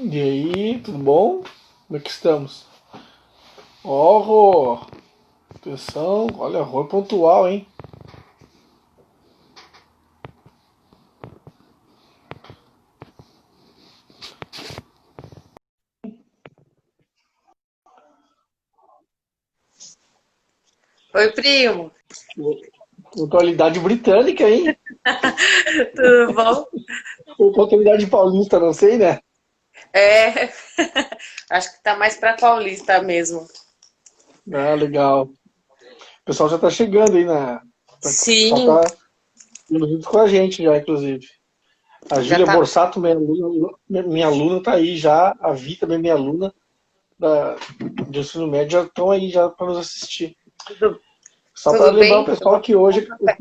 E aí, tudo bom? Como é que estamos? Ó, Rô, atenção, olha, Rô é pontual, hein? Oi, primo. Pontualidade britânica, hein? Tudo bom? Ou pontualidade paulista, não sei, né? É, acho que tá mais pra Paulista mesmo. Ah, legal. O pessoal já tá chegando aí o pessoal Sim, tá indo junto com a gente já, inclusive. A já Júlia tá Borsato, minha aluna, tá aí já. A Vi também, minha aluna da, de ensino médio, já estão aí já para nos assistir. tudo, Só para tudo lembrar o bem? pessoal que hoje Café.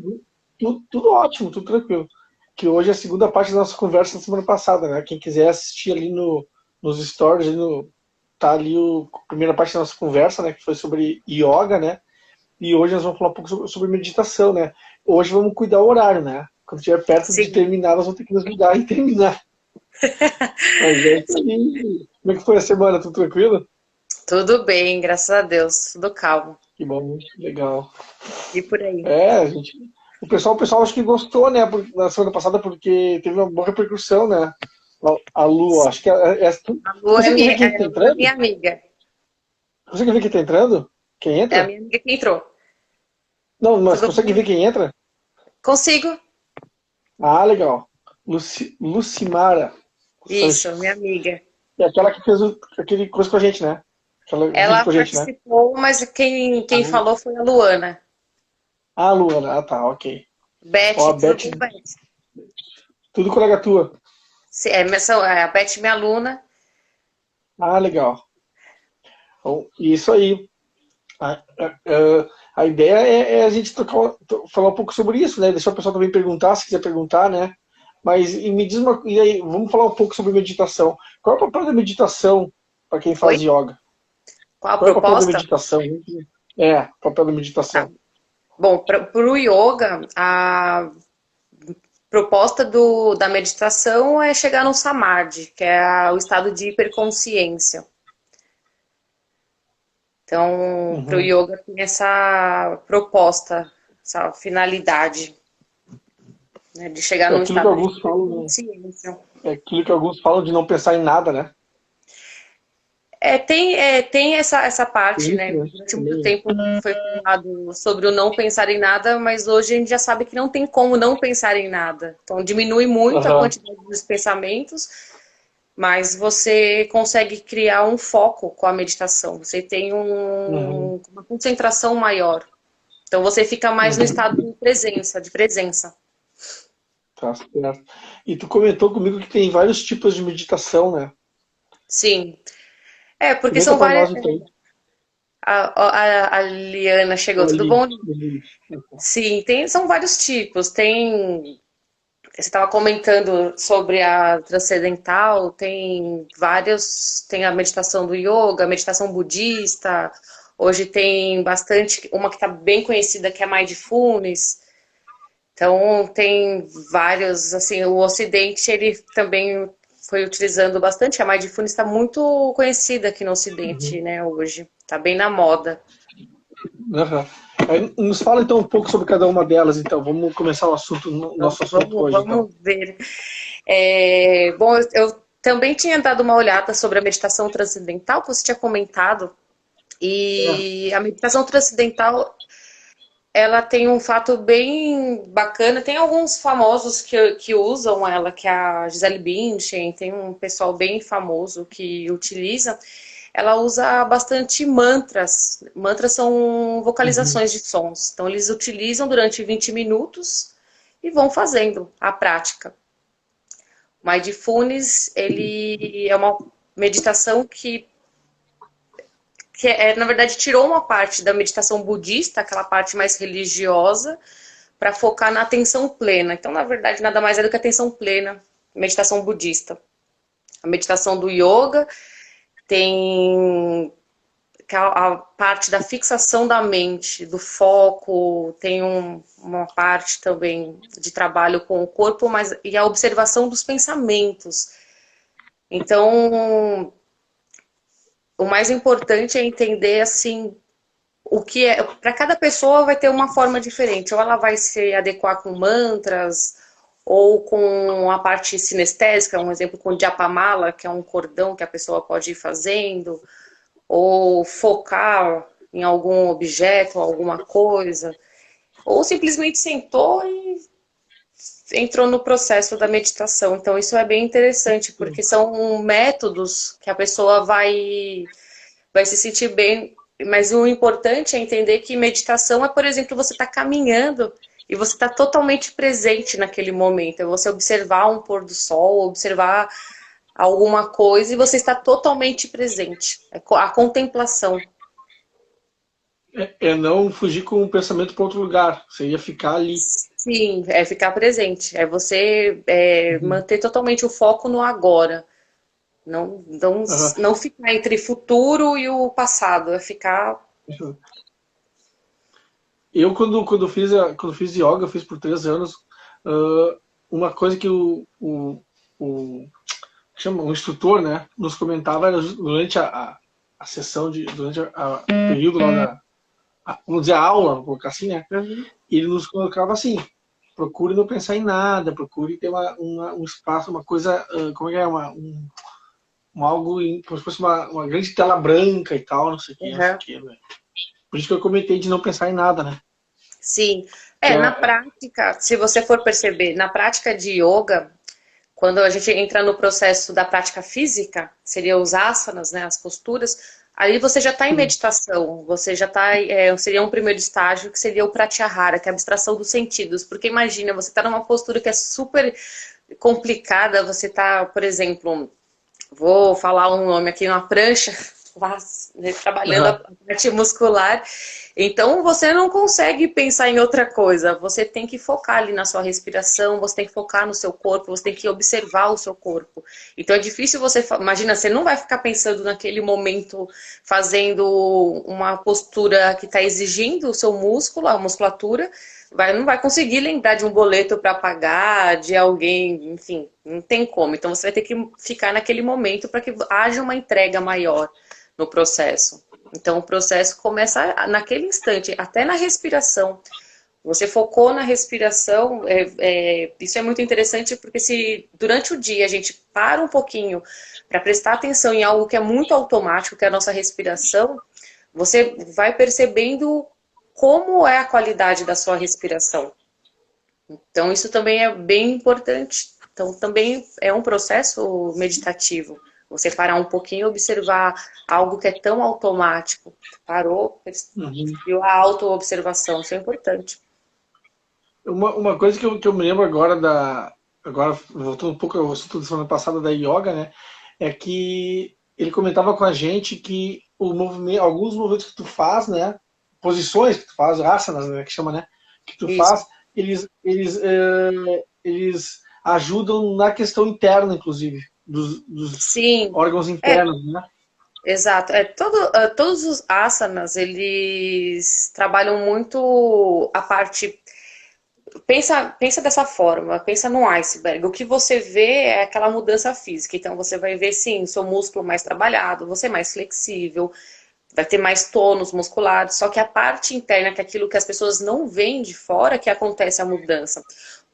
tudo ótimo, tudo tranquilo. Que hoje é a segunda parte da nossa conversa da semana passada, né? Quem quiser assistir ali nos stories, tá ali a primeira parte da nossa conversa, né? Que foi sobre yoga, né? E hoje nós vamos falar um pouco sobre meditação, né? Hoje vamos cuidar o horário, né? Quando estiver perto de Sim, terminar, nós vamos ter que nos ligar e terminar. Mas é isso aí. Como é que foi a semana? Tudo tranquilo? tudo bem, graças a Deus, tudo calmo. Que bom, legal. E por aí? É, a gente. O pessoal acho que gostou, né, na semana passada, porque teve uma boa repercussão, né? A Lu, acho que tu A Lu é consegue ver quem tá a Lu é entrando? minha amiga. Consegue ver quem tá entrando? Quem É a entra? minha amiga que entrou. Não, mas Tudo consegue bom? ver quem entra? Consigo? Ah, legal. Lucimara Isso, minha Sanches. amiga. É aquela que fez aquele coisa com a gente, né? Aquela vídeo Ela com a gente, né? participou, mas quem falou foi a Luana. Ah, Luana. Ah, tá, ok. Ó, Beth, a tudo Beth, bom, Beth? tudo colega tua. A Beth, minha aluna. Ah, legal. Bom, isso aí. A ideia é a gente falar um pouco sobre isso, né? Deixar o pessoal também perguntar, se quiser perguntar, né? Mas me diz e aí, vamos falar um pouco sobre meditação. Qual é o papel da meditação para quem Oi? faz yoga? Qual a Qual é o papel da proposta? meditação? É, o papel da Tá. meditação. Bom, para o yoga, a proposta da meditação é chegar no samadhi, que é o estado de hiperconsciência. Então, para o Uhum. yoga tem essa proposta, essa finalidade, né, de chegar É num aquilo que estado de alguns falam, né? hiperconsciência. É aquilo que alguns falam de não pensar em nada, né? Tem essa parte, Isso, né? né? Durante muito Também. tempo foi falado sobre o não pensar em nada, mas hoje a gente já sabe que não tem como não pensar em nada. Então diminui muito a Aham. quantidade dos pensamentos, mas você consegue criar um foco com a meditação. Você tem Uhum. uma concentração maior. Então você fica mais no Uhum. estado de presença. Tá certo. E tu comentou comigo que tem vários tipos de meditação, né? Sim. É, porque Comenta são para várias. nós então. A Liana chegou, tudo Ali. bom? Sim, são vários tipos. Você estava comentando sobre a transcendental, tem a meditação do yoga, a meditação budista. Hoje tem bastante, uma que está bem conhecida que é a Mindfulness. Então tem vários, assim, o Ocidente ele também foi utilizando bastante. A Mindfulness está muito conhecida aqui no Ocidente, Uhum. né, hoje. Está bem na moda. Aham. Aí, nos fala então um pouco sobre cada uma delas, então. Vamos começar o assunto, Então, nosso assunto hoje, então. vamos ver. Bom, eu também tinha dado uma olhada sobre a meditação transcendental que você tinha comentado. É. E a meditação transcendental, ela tem um fato bem bacana. Tem alguns famosos que usam ela, que é a Gisele Bündchen, tem um pessoal bem famoso que utiliza. Ela usa bastante mantras. Mantras são Uhum. vocalizações de sons. Então, eles utilizam durante 20 minutos e vão fazendo a prática. O Mindfulness, ele é uma meditação na verdade, tirou uma parte da meditação budista, aquela parte mais religiosa, para focar na atenção plena. Então, na verdade, nada mais é do que atenção plena, meditação budista. A meditação do yoga tem a parte da fixação da mente, do foco, tem uma parte também de trabalho com o corpo, mas e a observação dos pensamentos. Então, o mais importante é entender, assim, o que é. Para cada pessoa vai ter uma forma diferente. Ou ela vai se adequar com mantras, ou com a parte sinestésica, um exemplo com o Japamala, que é um cordão que a pessoa pode ir fazendo, ou focar em algum objeto, alguma coisa, ou simplesmente sentou e entrou no processo da meditação. Então, isso é bem interessante, porque são métodos que a pessoa vai se sentir bem. Mas o importante é entender que meditação é, por exemplo, você está caminhando e você está totalmente presente naquele momento. É você observar um pôr do sol, observar alguma coisa e você está totalmente presente. É a contemplação. É não fugir com o pensamento para outro lugar. Você ia ficar ali. Sim, é ficar presente. É você Uhum. manter totalmente o foco no agora. Não, não, Aham. não ficar entre futuro e o passado. É ficar. Eu, quando fiz yoga, eu fiz por 3 anos, uma coisa que o, chama, o instrutor, né, nos comentava era durante a sessão, durante o período lá vamos dizer, a aula, vou colocar assim, né, Uhum. ele nos colocava assim, procure não pensar em nada, procure ter um espaço, uma coisa, como é que é, algo, como se fosse uma grande tela branca e tal, não sei o que, não sei o Uhum. que, né? Por isso que eu comentei de não pensar em nada, né? Sim. Que Na prática, se você for perceber, na prática de yoga, quando a gente entra no processo da prática física, seria os asanas, né, as posturas, aí você já está em sim, meditação, você já está, seria um primeiro estágio, que seria o pratyahara, que é a abstração dos sentidos. Porque imagina, você está numa postura que é super complicada, você está, por exemplo, vou falar um nome aqui, uma prancha, lá, né, trabalhando a uhum, parte muscular. Então você não consegue pensar em outra coisa. Você tem que focar ali na sua respiração, você tem que focar no seu corpo, você tem que observar o seu corpo. Então é difícil você. Imagina, você não vai ficar pensando naquele momento, fazendo uma postura que está exigindo o seu músculo, a musculatura. Não vai conseguir lembrar de um boleto para pagar, de alguém, enfim, não tem como. Então você vai ter que ficar naquele momento para que haja uma entrega maior no processo. Então o processo começa naquele instante, até na respiração. Você focou na respiração, isso é muito interessante porque se durante o dia a gente para um pouquinho para prestar atenção em algo que é muito automático, que é a nossa respiração, você vai percebendo como é a qualidade da sua respiração. Então, isso também é bem importante. Então, também é um processo meditativo. Você parar um pouquinho e observar algo que é tão automático. Parou, uhum. viu a autoobservação. Isso é importante. Uma coisa que eu me lembro agora agora voltando um pouco ao assunto da semana passada da yoga, né, é que ele comentava com a gente que alguns movimentos que tu faz, né, posições que tu faz, asanas, né, que chama, né, que tu Isso. faz, eles ajudam na questão interna, inclusive, dos Sim. órgãos É, internos, né? exato. Todos os asanas, eles trabalham muito a parte. Pensa dessa forma, pensa num iceberg. O que você vê é aquela mudança física. Então você vai ver sim o seu músculo mais trabalhado, você mais flexível, vai ter mais tônus musculares. Só que a parte interna, que é aquilo que as pessoas não veem de fora, que acontece a mudança.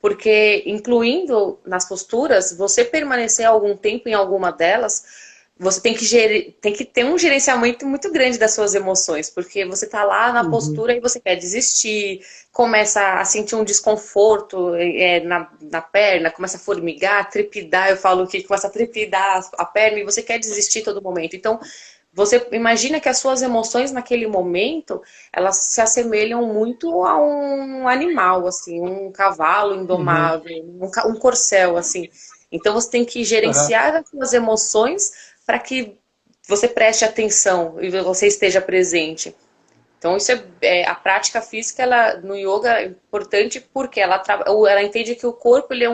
Porque incluindo nas posturas, você permanecer algum tempo em alguma delas, você tem que ter um gerenciamento muito grande das suas emoções, porque você está lá na Uhum. postura e você quer desistir, começa a sentir um desconforto na perna, começa a formigar, trepidar, eu falo que começa a trepidar a perna e você quer desistir todo momento. Então, você imagina que as suas emoções naquele momento, elas se assemelham muito a um animal, assim, um cavalo Uhum. indomável, um corcel, assim. Então você tem que Uhum. gerenciar as suas emoções para que você preste atenção e você esteja presente. Então isso a prática física ela, no yoga é importante porque ela entende que o corpo ele é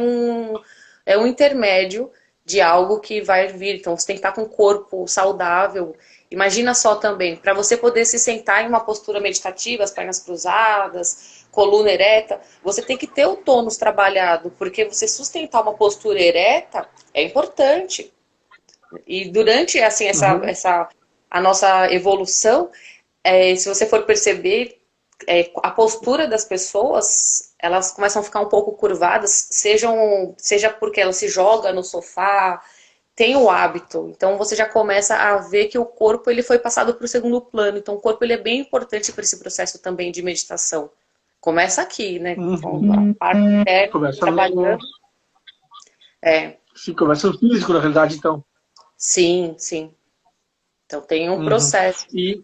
um intermédio de algo que vai vir. Então você tem que estar com o corpo saudável. Imagina só também, para você poder se sentar em uma postura meditativa, as pernas cruzadas, coluna ereta, você tem que ter o tônus trabalhado, porque você sustentar uma postura ereta é importante. E durante assim, Uhum. a nossa evolução, se você for perceber, a postura das pessoas, elas começam a ficar um pouco curvadas, seja porque ela se joga no sofá, tem o hábito. Então você já começa a ver que o corpo ele foi passado para o segundo plano. Então o corpo ele é bem importante para esse processo também de meditação. Começa aqui, né? Com a Uhum. parte interna, Começa no, trabalhando. É, sim, começa no físico, na realidade, então. sim, sim. Então tem um Uhum. processo. E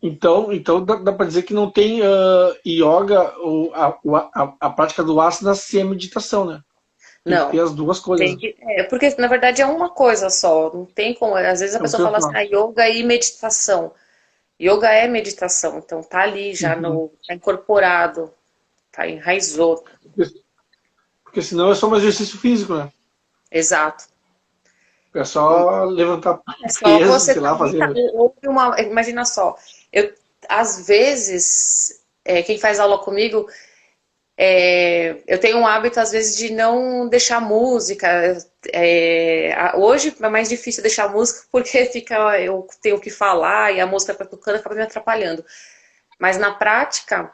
então dá para dizer que não tem yoga ou a prática do asana sem a meditação, né? Tem que ter Não. as duas coisas. Porque na verdade é uma coisa só. Não tem como. Às vezes a É um pessoa fala assim, translado. ah, yoga e meditação. Yoga é meditação, então tá ali já Uhum. no, tá incorporado, tá enraizou. Porque senão é só um exercício físico, né? Exato. É só levantar É só peso, você sei tá lá, ali, fazer. houve uma, imagina só, às vezes, quem faz aula comigo, eu tenho um hábito às vezes de não deixar música. Hoje é mais difícil deixar música porque eu tenho que falar e a música tá tocando acaba me atrapalhando. Mas na prática,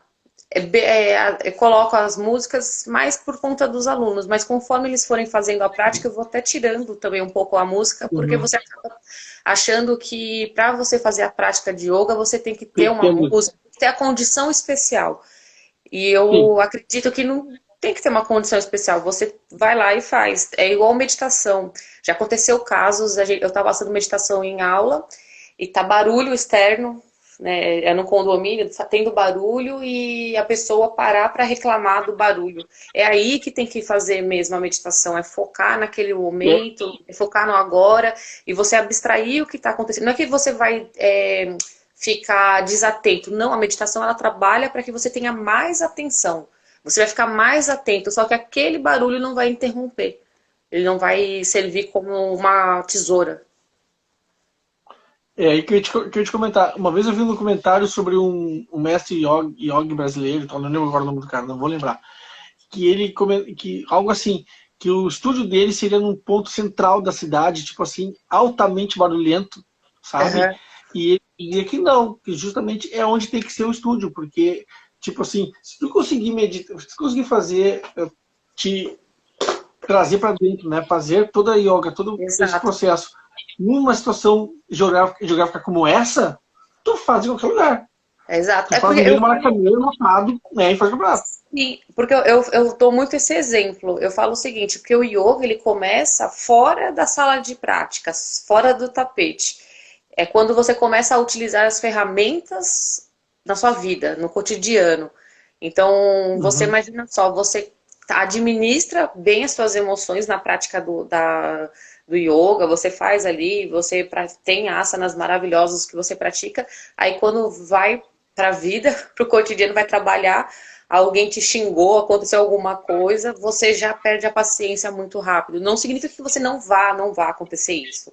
eu coloco as músicas mais por conta dos alunos, mas conforme eles forem fazendo a prática, eu vou até tirando também um pouco a música, porque Uhum. você acaba achando que para você fazer a prática de yoga, você tem que ter Tem que uma ter muito. música, ter a condição especial. E Sim. eu acredito que não tem que ter uma condição especial, você vai lá e faz. É igual meditação. Já aconteceu casos, eu estava fazendo meditação em aula e tá barulho externo, né? É no condomínio, tá tendo barulho e a pessoa parar para reclamar do barulho. É aí que tem que fazer mesmo a meditação, é focar naquele É, momento, é focar no agora e você abstrair o que está acontecendo. Não é que você vai ficar desatento. Não, a meditação ela trabalha para que você tenha mais atenção. Você vai ficar mais atento, só que aquele barulho não vai interromper. Ele não vai servir como uma tesoura. aí que eu ia te comentar. Uma vez eu vi um documentário sobre um mestre yogi brasileiro, então, não lembro agora o nome do cara, não vou lembrar. Que ele que algo assim, que o estúdio dele seria num ponto central da cidade, tipo assim, altamente barulhento, sabe? Uhum. E ele dizia que não, que justamente é onde tem que ser o estúdio, porque, tipo assim, se tu conseguir meditar, se tu conseguir fazer, te trazer para dentro, né? Fazer toda a yoga, todo esse Exato. processo, numa situação geográfica como essa, tu faz em qualquer lugar. Exato. Tu É faz porque no meio eu do Maracanã, lotado, né? E faz campeonato. sim, porque eu dou muito esse exemplo. Eu falo o seguinte, porque o yoga ele começa fora da sala de práticas, fora do tapete. É quando você começa a utilizar as ferramentas na sua vida, no cotidiano. Então, você Uhum. imagina só, você administra bem as suas emoções na prática do yoga, você faz ali, tem asanas maravilhosos que você pratica, aí quando vai para a vida, para o cotidiano, vai trabalhar, alguém te xingou, aconteceu alguma coisa, você já perde a paciência muito rápido. Não significa que você não vá acontecer isso.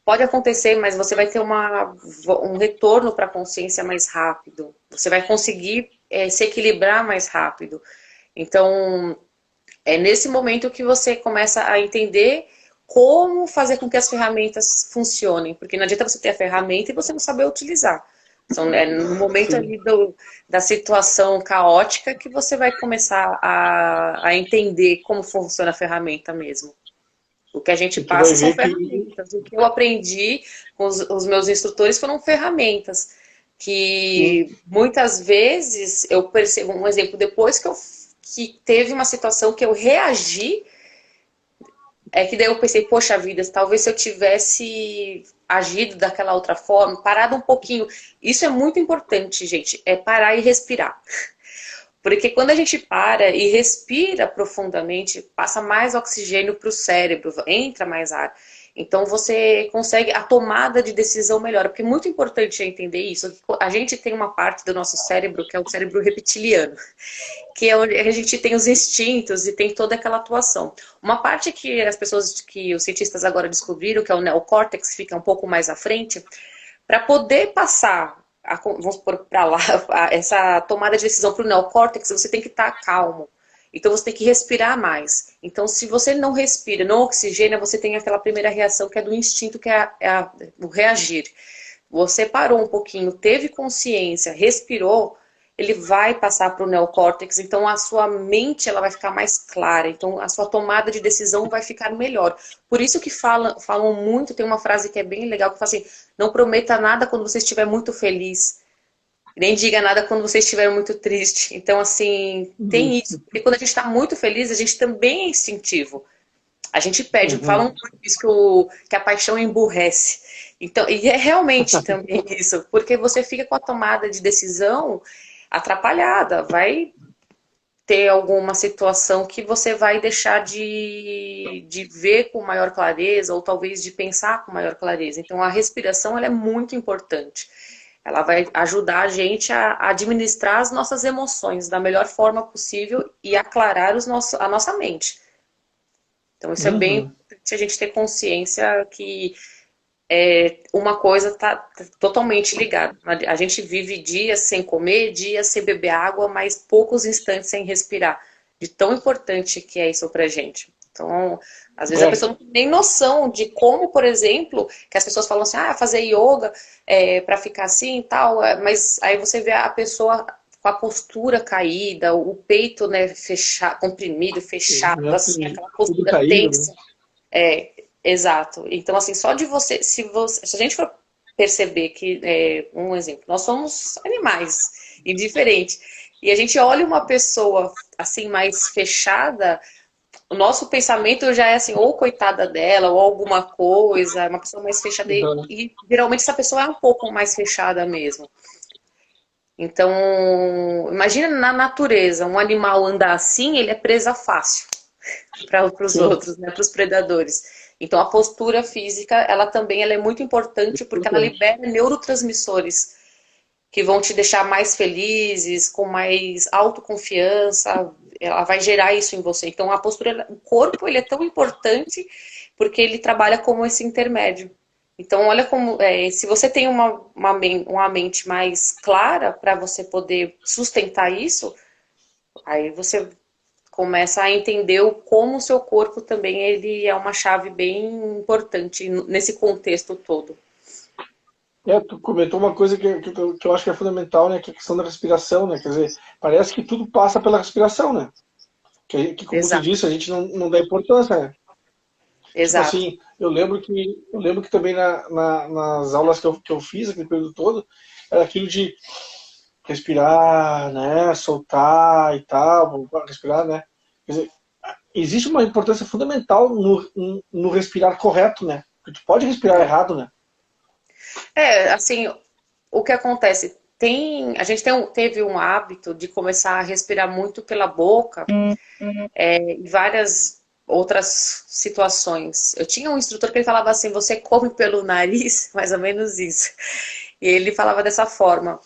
Pode acontecer, mas você vai ter um retorno para a consciência mais rápido. Você vai conseguir se equilibrar mais rápido. Então, é nesse momento que você começa a entender como fazer com que as ferramentas funcionem. Porque não adianta você ter a ferramenta e você não saber utilizar. No momento Sim. ali da situação caótica que você vai começar a entender como funciona a ferramenta mesmo. O que a gente E tu vai passa são ver que. ferramentas. O que eu aprendi com os meus instrutores foram ferramentas. Sim. Que muitas vezes eu percebo, um exemplo, depois que teve uma situação que eu reagi, é que daí eu pensei, poxa vida, talvez se eu tivesse agido daquela outra forma, parado um pouquinho. Isso é muito importante, gente, é parar e respirar. Porque quando a gente para e respira profundamente, passa mais oxigênio para o cérebro, entra mais ar. Então você consegue a tomada de decisão melhor. Porque é muito importante entender isso. A gente tem uma parte do nosso cérebro que é o cérebro reptiliano, que é onde a gente tem os instintos e tem toda aquela atuação. Uma parte que que os cientistas agora descobriram, que é o neocórtex, fica um pouco mais à frente, para poder passar, vamos supor, para lá, essa tomada de decisão para o neocórtex, você tem que estar calmo. Então você tem que respirar mais. Então se você não respira, não oxigena, você tem aquela primeira reação que é do instinto, que é o reagir. Você parou um pouquinho, teve consciência, respirou, ele vai passar para o neocórtex, então a sua mente ela vai ficar mais clara, então a sua tomada de decisão vai ficar melhor. Por isso que falam muito, tem uma frase que é bem legal, que fala assim, não prometa nada quando você estiver muito feliz, nem diga nada quando você estiver muito triste. Então, assim, tem isso. Porque quando a gente está muito feliz, a gente também é instintivo. A gente perde, falam muito isso, que a paixão emburrece. Então, e é realmente também isso, porque você fica com a tomada de decisão atrapalhada, vai ter alguma situação que você vai deixar de ver com maior clareza, ou talvez de pensar com maior clareza. Então, a respiração ela é muito importante. Ela vai ajudar a gente a administrar as nossas emoções da melhor forma possível e aclarar a nossa mente. Então, isso é bem importante a gente ter consciência que uma coisa está totalmente ligada. A gente vive dias sem comer, dias sem beber água, mas poucos instantes sem respirar. De tão importante que é isso pra gente. Então, às vezes a pessoa não tem nem noção de como, por exemplo, que as pessoas falam assim, fazer yoga para ficar assim e tal, mas aí você vê a pessoa com a postura caída, o peito, né, fechado, comprimido, fechado, assim, aquela postura tensa. Né? Exato. Então, assim, só de se a gente for perceber que, um exemplo, nós somos animais e diferentes, e a gente olha uma pessoa assim mais fechada, o nosso pensamento já é assim, ou coitada dela, ou alguma coisa, uma pessoa mais fechada, e geralmente essa pessoa é um pouco mais fechada mesmo. Então, imagina na natureza, um animal andar assim, ele é presa fácil para os outros, né, para os predadores. Então, a postura física, ela também ela é muito importante porque ela libera neurotransmissores que vão te deixar mais felizes, com mais autoconfiança, ela vai gerar isso em você. Então, a postura, o corpo, ele é tão importante porque ele trabalha como esse intermédio. Então, olha como, se você tem uma mente mais clara para você poder sustentar isso, aí você começa a entender como o seu corpo também ele é uma chave bem importante nesse contexto todo. Tu comentou uma coisa que eu acho que é fundamental, né? Que é a questão da respiração, né? Quer dizer, parece que tudo passa pela respiração, né? Que como Exato. tu disse, a gente não dá importância, né? Exato. Tipo assim, eu lembro que também nas aulas que eu fiz aquele período todo, era aquilo de respirar, né? Soltar e tal, respirar, né? Quer dizer, existe uma importância fundamental no respirar correto, né? Porque tu pode respirar errado, né? Assim, o que acontece? A gente teve um hábito de começar a respirar muito pela boca em várias outras situações. Eu tinha um instrutor que ele falava assim, você come pelo nariz, mais ou menos isso. E ele falava dessa forma.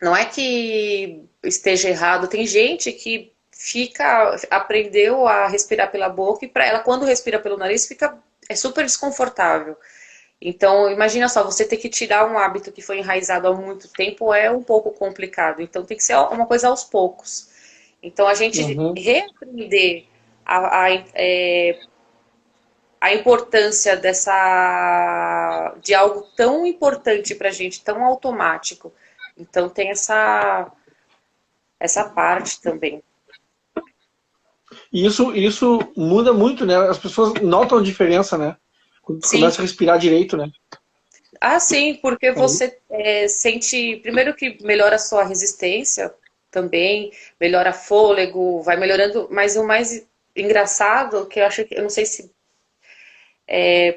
Não é que esteja errado, tem gente que aprendeu a respirar pela boca e para ela, quando respira pelo nariz, é super desconfortável. Então, imagina só, você ter que tirar um hábito que foi enraizado há muito tempo é um pouco complicado. Então, tem que ser uma coisa aos poucos. Então, a gente reaprender a importância de algo tão importante pra gente, tão automático. Então, tem essa parte também. E isso muda muito, né? As pessoas notam a diferença, né? Quando tu começa a respirar direito, né? Sim, porque você sente, primeiro que melhora a sua resistência também, melhora fôlego, vai melhorando, mas o mais engraçado, que eu acho que, eu não sei se,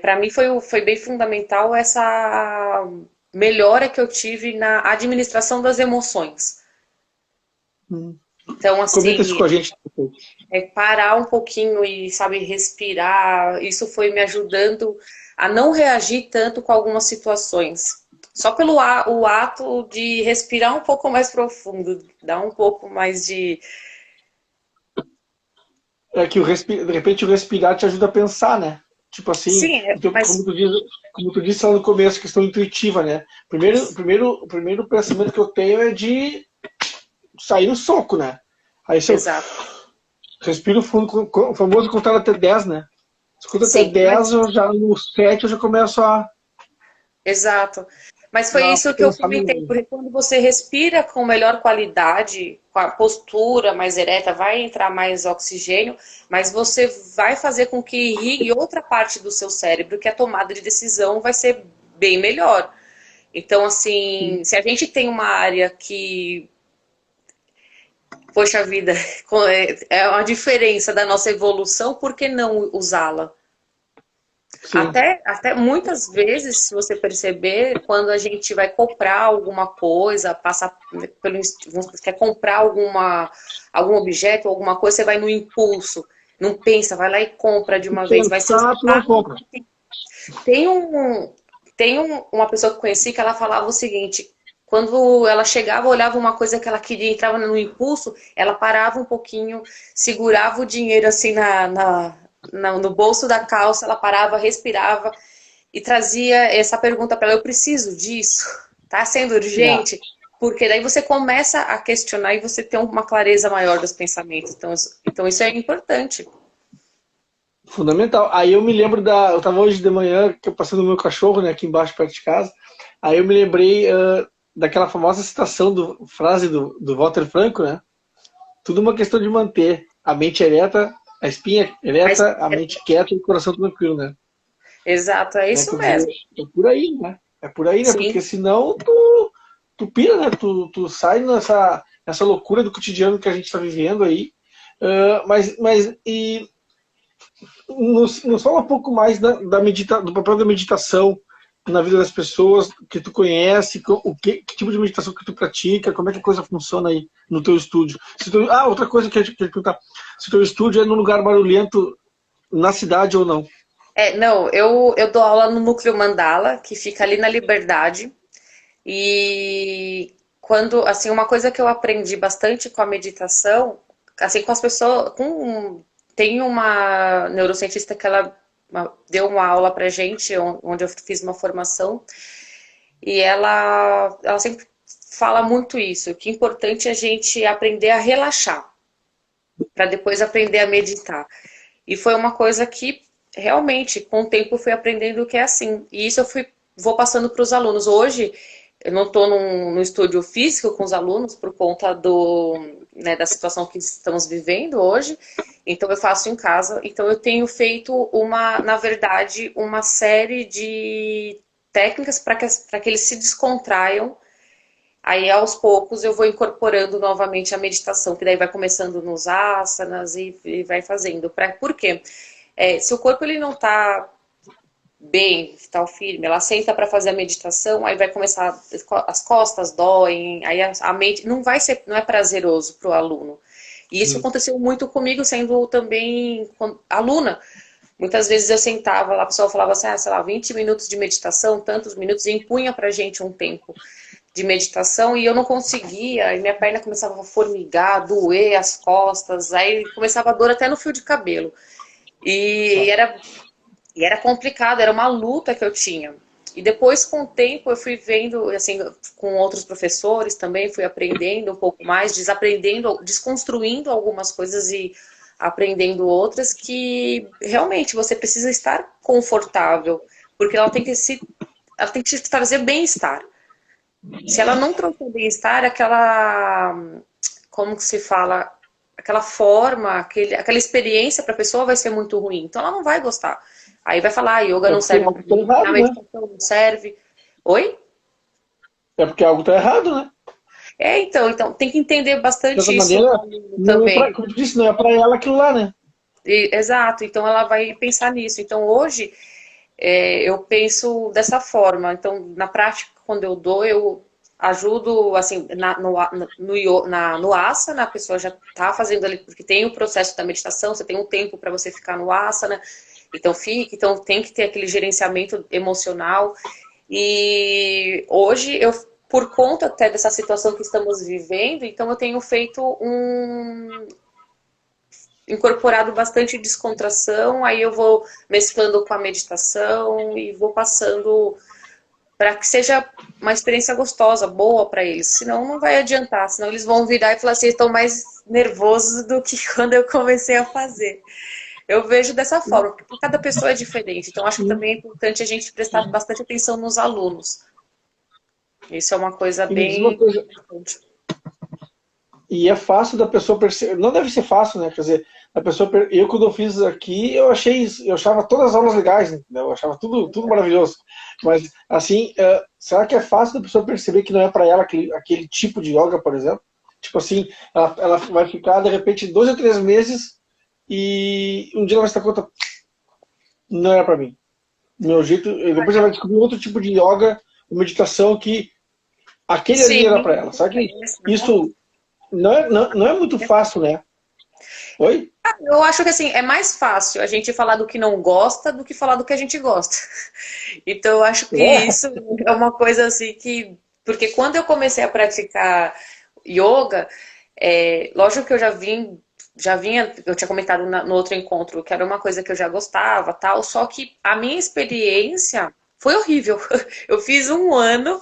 para mim foi bem fundamental essa melhora que eu tive na administração das emoções. Então, assim, comenta isso com a gente. Parar um pouquinho e, sabe, respirar, isso foi me ajudando a não reagir tanto com algumas situações. Só pelo o ato de respirar um pouco mais profundo, dar um pouco mais de... Que de repente o respirar te ajuda a pensar, né? Tipo assim, Sim, então, mas... como tu disse lá no começo, questão intuitiva, né? O primeiro pensamento que eu tenho é de sair no soco, né? Aí se eu respiro fundo, o famoso contar até 10, né? Se conta até Sim, 10, eu já, no 7 eu já começo exato. Mas foi a isso que eu pensar comentei, no... porque quando você respira com melhor qualidade, com a postura mais ereta, vai entrar mais oxigênio, mas você vai fazer com que irrigue outra parte do seu cérebro, que a tomada de decisão vai ser bem melhor. Então, assim, se a gente tem uma área que, poxa vida, é uma diferença da nossa evolução, por que não usá-la? Sim. Até muitas vezes, se você perceber, quando a gente vai comprar alguma coisa, passa pelo, vamos supor, quer comprar algum objeto, alguma coisa, você vai no impulso, não pensa, vai lá e compra de Se uma vez. Mas se você pensar, tu não para, compra. tem uma pessoa que eu conheci que ela falava o seguinte: quando ela chegava, olhava uma coisa que ela queria, entrava no impulso, ela parava um pouquinho, segurava o dinheiro assim no bolso da calça, ela parava, respirava e trazia essa pergunta para ela: eu preciso disso? Tá sendo Yeah. urgente? Porque daí você começa a questionar e você tem uma clareza maior dos pensamentos. Então isso é importante. Fundamental. Aí eu me lembro eu tava hoje de manhã, que eu passei no meu cachorro, né, aqui embaixo, perto de casa. Aí eu me lembrei daquela famosa citação, frase do Walter Franco, né? Tudo uma questão de manter a mente ereta, a espinha Mas, ereta, a mente quieta e o coração tranquilo, né? exato, é Né? isso Quer dizer, mesmo. é por aí, né? É por aí, né? Porque Sim. senão tu pira, né? Tu sai nessa loucura do cotidiano que a gente está vivendo aí. E nos fala um pouco mais do papel da meditação na vida das pessoas que tu conhece, que tipo de meditação que tu pratica, como é que a coisa funciona aí no teu estúdio. Outra coisa que eu queria perguntar, se o teu estúdio é num lugar barulhento na cidade ou não. Não, eu dou aula no Núcleo Mandala, que fica ali na Liberdade. E quando, assim, uma coisa que eu aprendi bastante com a meditação, assim, com as pessoas, tem uma neurocientista que ela deu uma aula pra gente, onde eu fiz uma formação, e ela sempre fala muito isso, que é importante a gente aprender a relaxar, para depois aprender a meditar. E foi uma coisa que realmente, com o tempo, eu fui aprendendo que é assim. E isso vou passando para os alunos. Hoje, eu não estou no estúdio físico com os alunos por conta da situação que estamos vivendo hoje. Então, eu faço em casa. Então, eu tenho feito na verdade, uma série de técnicas para que eles se descontraiam. Aí, aos poucos, eu vou incorporando novamente a meditação, que daí vai começando nos asanas e vai fazendo. Por quê? Se o corpo ele não está bem, está firme, ela senta para fazer a meditação, aí vai começar, as costas doem, aí a mente não é prazeroso para o aluno. E isso aconteceu muito comigo, sendo também aluna. Muitas vezes eu sentava lá, a pessoa falava assim, sei lá, 20 minutos de meditação, tantos minutos, e impunha pra gente um tempo de meditação e eu não conseguia, e minha perna começava a formigar, doer as costas, aí começava a dor até no fio de cabelo. E era complicado, era uma luta que eu tinha. E depois, com o tempo, eu fui vendo, assim, com outros professores também, fui aprendendo um pouco mais, desaprendendo, desconstruindo algumas coisas e aprendendo outras que realmente você precisa estar confortável, porque ela tem que te trazer bem-estar. Se ela não trouxer bem-estar, como que se fala, aquela forma, aquela experiência para a pessoa vai ser muito ruim. Então ela não vai gostar. Aí vai falar, yoga É não porque serve algo para tá mim, a errado, né? meditação não serve. Oi? É porque algo tá errado, né? Então tem que entender De bastante certa isso maneira, não é também. como tu disse, não é pra ela aquilo lá, né? Exato, então ela vai pensar nisso. Então hoje eu penso dessa forma. Então, na prática, quando eu dou, eu ajudo, assim, no asana, a pessoa já está fazendo ali, porque tem o processo da meditação, você tem um tempo para você ficar no asana, então tem que ter aquele gerenciamento emocional. E hoje, por conta até dessa situação que estamos vivendo, então eu tenho feito incorporado bastante descontração, aí eu vou mesclando com a meditação e vou passando. para que seja uma experiência gostosa, boa para eles. Senão não vai adiantar, senão eles vão virar e falar assim, estão mais nervosos do que quando eu comecei a fazer. Eu vejo dessa forma, porque cada pessoa é diferente. Então, acho que também é importante a gente prestar bastante atenção nos alunos. Isso é uma coisa E me diz uma bem coisa, importante. e é fácil da pessoa perceber, não deve ser fácil, né? Quer dizer, a pessoa, eu quando eu fiz aqui, eu achava todas as aulas legais, né? Eu achava tudo maravilhoso. Mas, assim, será que é fácil da pessoa perceber que não é para ela aquele tipo de yoga, por exemplo? Tipo assim, ela vai ficar, de repente, 2 ou 3 meses e um dia ela vai se dar conta, não era para mim. Do meu jeito, e depois ela vai descobrir outro tipo de yoga, meditação que aquele ali Sim, era para ela. Sabe que isso não é muito fácil, né? Oi? eu acho que assim, é mais fácil a gente falar do que não gosta do que falar do que a gente gosta. Então eu acho que É. isso é uma coisa assim que. Porque quando eu comecei a praticar yoga, lógico que eu eu tinha comentado no outro encontro que era uma coisa que eu já gostava, tal, só que a minha experiência foi horrível. Eu fiz um ano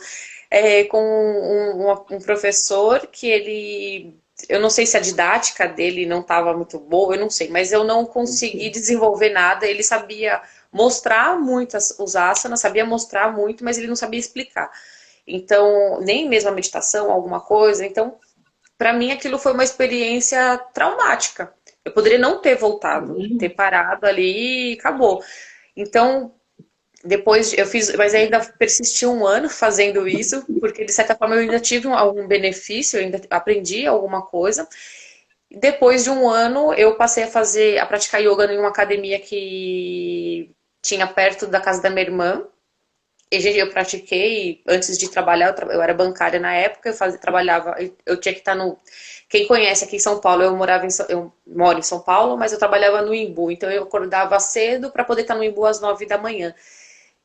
com um professor que eu não sei se a didática dele não estava muito boa, eu não sei, mas eu não consegui desenvolver nada. Ele sabia mostrar muito os asanas, sabia mostrar muito, mas ele não sabia explicar. Então, nem mesmo a meditação, alguma coisa. Então, para mim, aquilo foi uma experiência traumática. Eu poderia não ter voltado, ter parado ali e acabou. Então, depois eu fiz, mas ainda persisti um ano fazendo isso, porque de certa forma eu ainda tive algum benefício, eu ainda aprendi alguma coisa. Depois de um ano, eu passei a praticar yoga em uma academia que tinha perto da casa da minha irmã. E eu pratiquei antes de trabalhar, eu era bancária na época, trabalhava, eu tinha que estar no. Quem conhece aqui em São Paulo, eu moro em São Paulo, mas eu trabalhava no Imbu, então eu acordava cedo para poder estar no Imbu às 9 da manhã.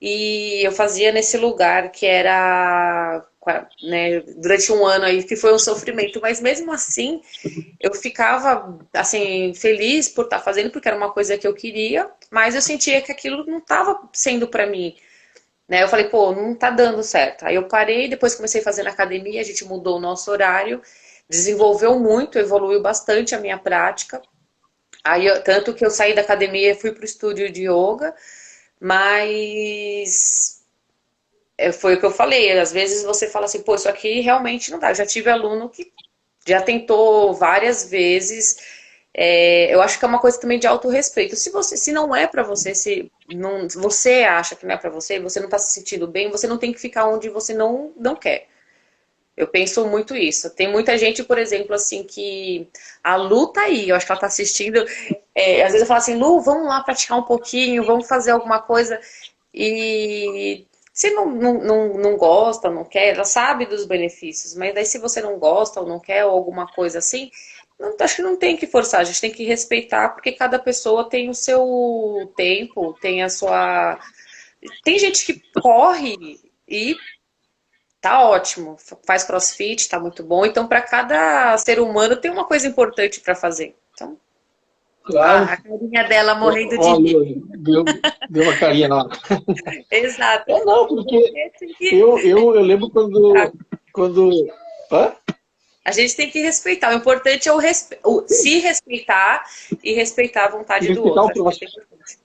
E eu fazia nesse lugar que era, né, durante um ano aí, que foi um sofrimento, mas mesmo assim eu ficava assim feliz por estar fazendo, porque era uma coisa que eu queria, mas eu sentia que aquilo não estava sendo para mim, né? Eu falei, pô, não tá dando certo. Aí eu parei, depois comecei a fazer na academia, a gente mudou o nosso horário, desenvolveu muito, evoluiu bastante a minha prática. Aí, tanto que eu saí da academia e fui pro estúdio de yoga, mas foi o que eu falei. Às vezes você fala assim, pô, isso aqui realmente não dá. Eu já tive aluno que já tentou várias vezes. Eu acho que é uma coisa também de autorrespeito. Se não é pra você, se não, você acha que não é pra você, você não tá se sentindo bem, você não tem que ficar onde você não quer. Eu penso muito isso. Tem muita gente, por exemplo, assim, que a Lu tá aí, eu acho que ela tá assistindo. Às vezes eu falo assim, Lu, vamos lá praticar um pouquinho, vamos fazer alguma coisa. E se não gosta, não quer, ela sabe dos benefícios, mas daí se você não gosta ou não quer ou alguma coisa assim, acho que não tem que forçar, a gente tem que respeitar, porque cada pessoa tem o seu tempo, tem a sua. Tem gente que corre e tá ótimo, faz crossfit, tá muito bom. Então, para cada ser humano tem uma coisa importante para fazer. Então, Claro. a carinha dela morrendo de rir. Olha, deu uma carinha lá. Exato. Não, porque eu lembro quando. Hã? A gente tem que respeitar. O importante é se respeitar e respeitar a E vontade do respeitar o outro. Acho que isso é próximo.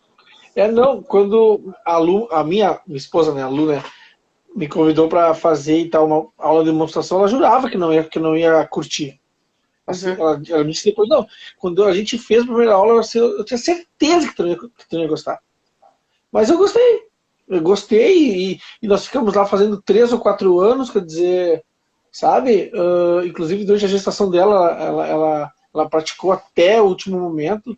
importante. Não, quando a Lu, a minha esposa, né, a Lu, né, me convidou para fazer e tal uma aula de demonstração, ela jurava que não ia curtir. Assim, Uhum. ela me disse depois, não, quando a gente fez a primeira aula, eu tinha certeza que tu não ia gostar. Mas eu gostei. Eu gostei e nós ficamos lá fazendo 3 ou 4 anos, quer dizer, sabe? Inclusive, durante a gestação dela, ela praticou até o último momento,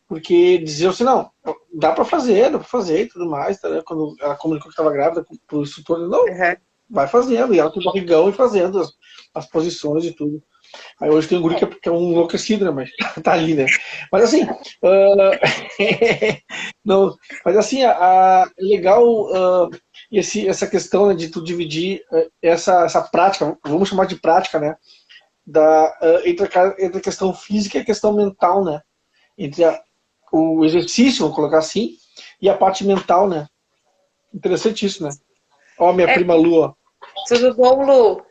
porque diziam assim, não, dá pra fazer e tudo mais. Tá, né? Quando ela comunicou que estava grávida pro instrutor, não, Uhum. vai fazendo. E ela com o barrigão e fazendo as posições e tudo. Aí hoje tem um guri que é um enlouquecido, né? Mas tá ali, né? Mas assim, não, mas assim, é legal essa questão, né, de tu dividir essa prática, vamos chamar de prática, né? Entre a questão física e a questão mental, né? Entre o exercício, vamos colocar assim, e a parte mental, né? Interessante isso, né? Ó, minha prima Lu, ó. Tudo bom, Lu?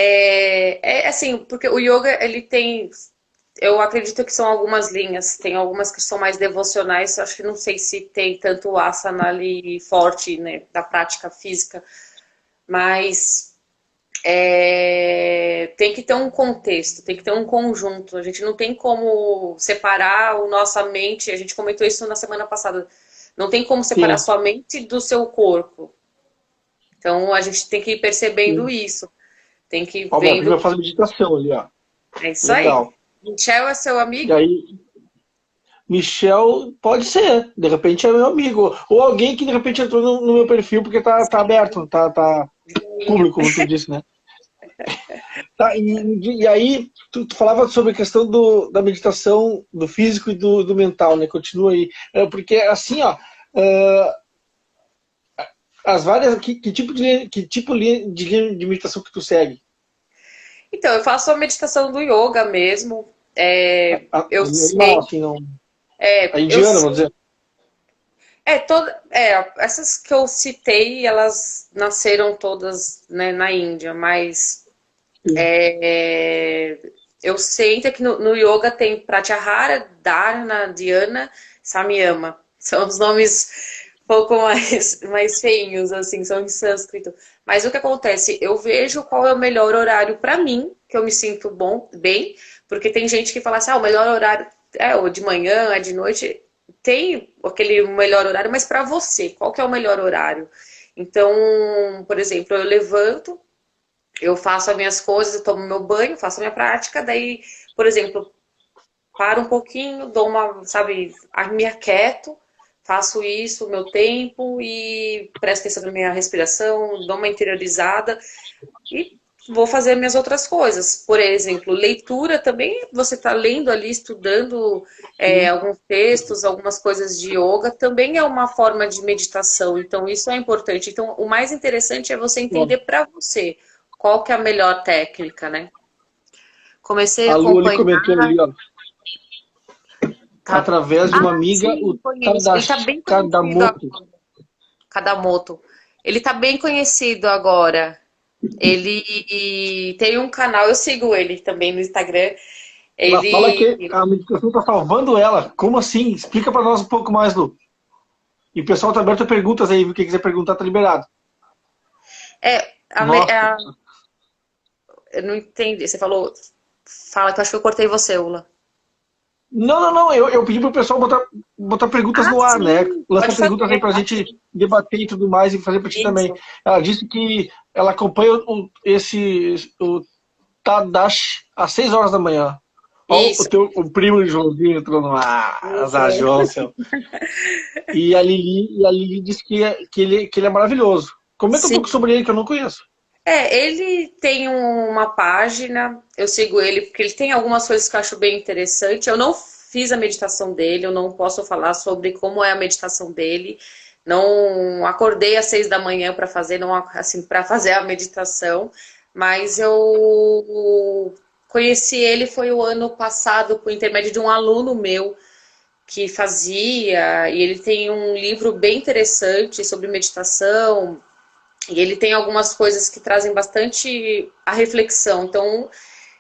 É assim, porque o yoga, ele tem, eu acredito que são algumas linhas, tem algumas que são mais devocionais, acho que não sei se tem tanto asana ali forte, né, da prática física, mas tem que ter um contexto, tem que ter um conjunto, a gente não tem como separar a nossa mente, a gente comentou isso na semana passada, não tem como separar Sim, sua mente do seu corpo, então a gente tem que ir percebendo sim. isso. Tem que ir Ó, minha prima vendo. faz meditação ali, ó. É isso aí. Legal. Michel é seu E amigo? aí, Michel pode ser, de repente é meu amigo. Ou alguém que de repente entrou no meu perfil porque tá aberto, tá Sim. público, como tu disse, né? Tá, e aí, tu falava sobre a questão da meditação, do físico e do mental, né? Continua aí. Porque, assim, ó, as várias. Que tipo de meditação que tu segue? Então, eu faço a meditação do yoga mesmo. Eu Animal, sei, assim, não. A eu indiana, vamos sei. dizer. Essas que eu citei, elas nasceram todas, né, na Índia, mas Sim. é, eu sei que no yoga tem Pratyahara, Dharana, Dhyana, Samyama. São os nomes um pouco mais feinhos, assim, são em sânscrito. Mas o que acontece? Eu vejo qual é o melhor horário para mim, que eu me sinto bem, porque tem gente que fala assim, o melhor horário é ou de manhã, é de noite. Tem aquele melhor horário, mas para você, qual que é o melhor horário? Então, por exemplo, eu levanto, eu faço as minhas coisas, eu tomo meu banho, faço a minha prática, daí, por exemplo, paro um pouquinho, dou uma, sabe, me aquieto, faço isso, o meu tempo e presto atenção na minha respiração, dou uma interiorizada e vou fazer minhas outras coisas. Por exemplo, leitura também, você está lendo ali, estudando Sim. alguns textos, algumas coisas de yoga, também é uma forma de meditação. Então, isso é importante. Então, o mais interessante é você Ó, entender para você qual que é a melhor técnica, né? Comecei a a Lu ali acompanhar. comentou ali, ó. Tá... Através de uma amiga, o Sim, conheço. Ele tá bem conhecido Kadamoto. agora. Kadamoto. Ele tá bem conhecido agora. Ele tem um canal, eu sigo ele também no Instagram. Ela fala Ele que a meditação está salvando ela. Como assim? Explica para nós um pouco mais, Lu. E o pessoal tá aberto a perguntas aí, viu? Quem quiser perguntar tá liberado. é Nossa. eu não entendi. Você falou, fala que eu acho que eu cortei você, Ula. Não, não, não. Eu pedi pro pessoal botar perguntas Ah, no ar, né? sim, Lança pode perguntas aí fazer, pra pode gente sim. debater e tudo mais e fazer pra ti também. Isso. Ela disse que ela acompanha o Tadashi às 6 horas da manhã. Ó, Isso. o primo de Joãozinho entrou no ar. Azar, Isso. João, seu. E a Lili disse que ele é maravilhoso. Comenta um pouco Sim. sobre ele que eu não conheço. Ele tem uma página, eu sigo ele porque ele tem algumas coisas que eu acho bem interessante. Eu não fiz a meditação dele, eu não posso falar sobre como é a meditação dele. Não acordei às 6 da manhã para fazer, não assim, para fazer a meditação, mas eu conheci ele foi o ano passado por intermédio de um aluno meu que fazia, e ele tem um livro bem interessante sobre meditação, e ele tem algumas coisas que trazem bastante a reflexão. Então,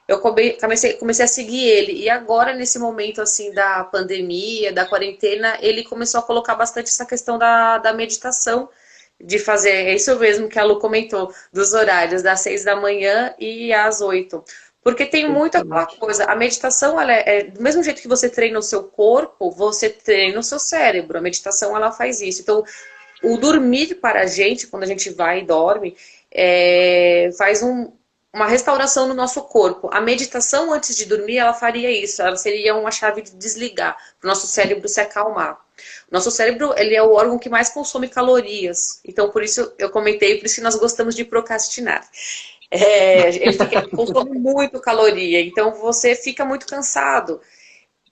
eu comecei a seguir ele. E agora, nesse momento assim da pandemia, da quarentena, ele começou a colocar bastante essa questão da meditação. De fazer, é isso mesmo que a Lu comentou, dos horários, das 6 da manhã e às 8. Porque tem muito aquela coisa, a meditação, ela do mesmo jeito que você treina o seu corpo, você treina o seu cérebro. A meditação, ela faz isso. Então, o dormir para a gente, quando a gente vai e dorme, faz uma restauração no nosso corpo. A meditação antes de dormir, ela faria isso. Ela seria uma chave de desligar, para o nosso cérebro se acalmar. O nosso cérebro, ele é o órgão que mais consome calorias. Então, por isso eu comentei, por isso que nós gostamos de procrastinar. Ele consome muito caloria, então você fica muito cansado.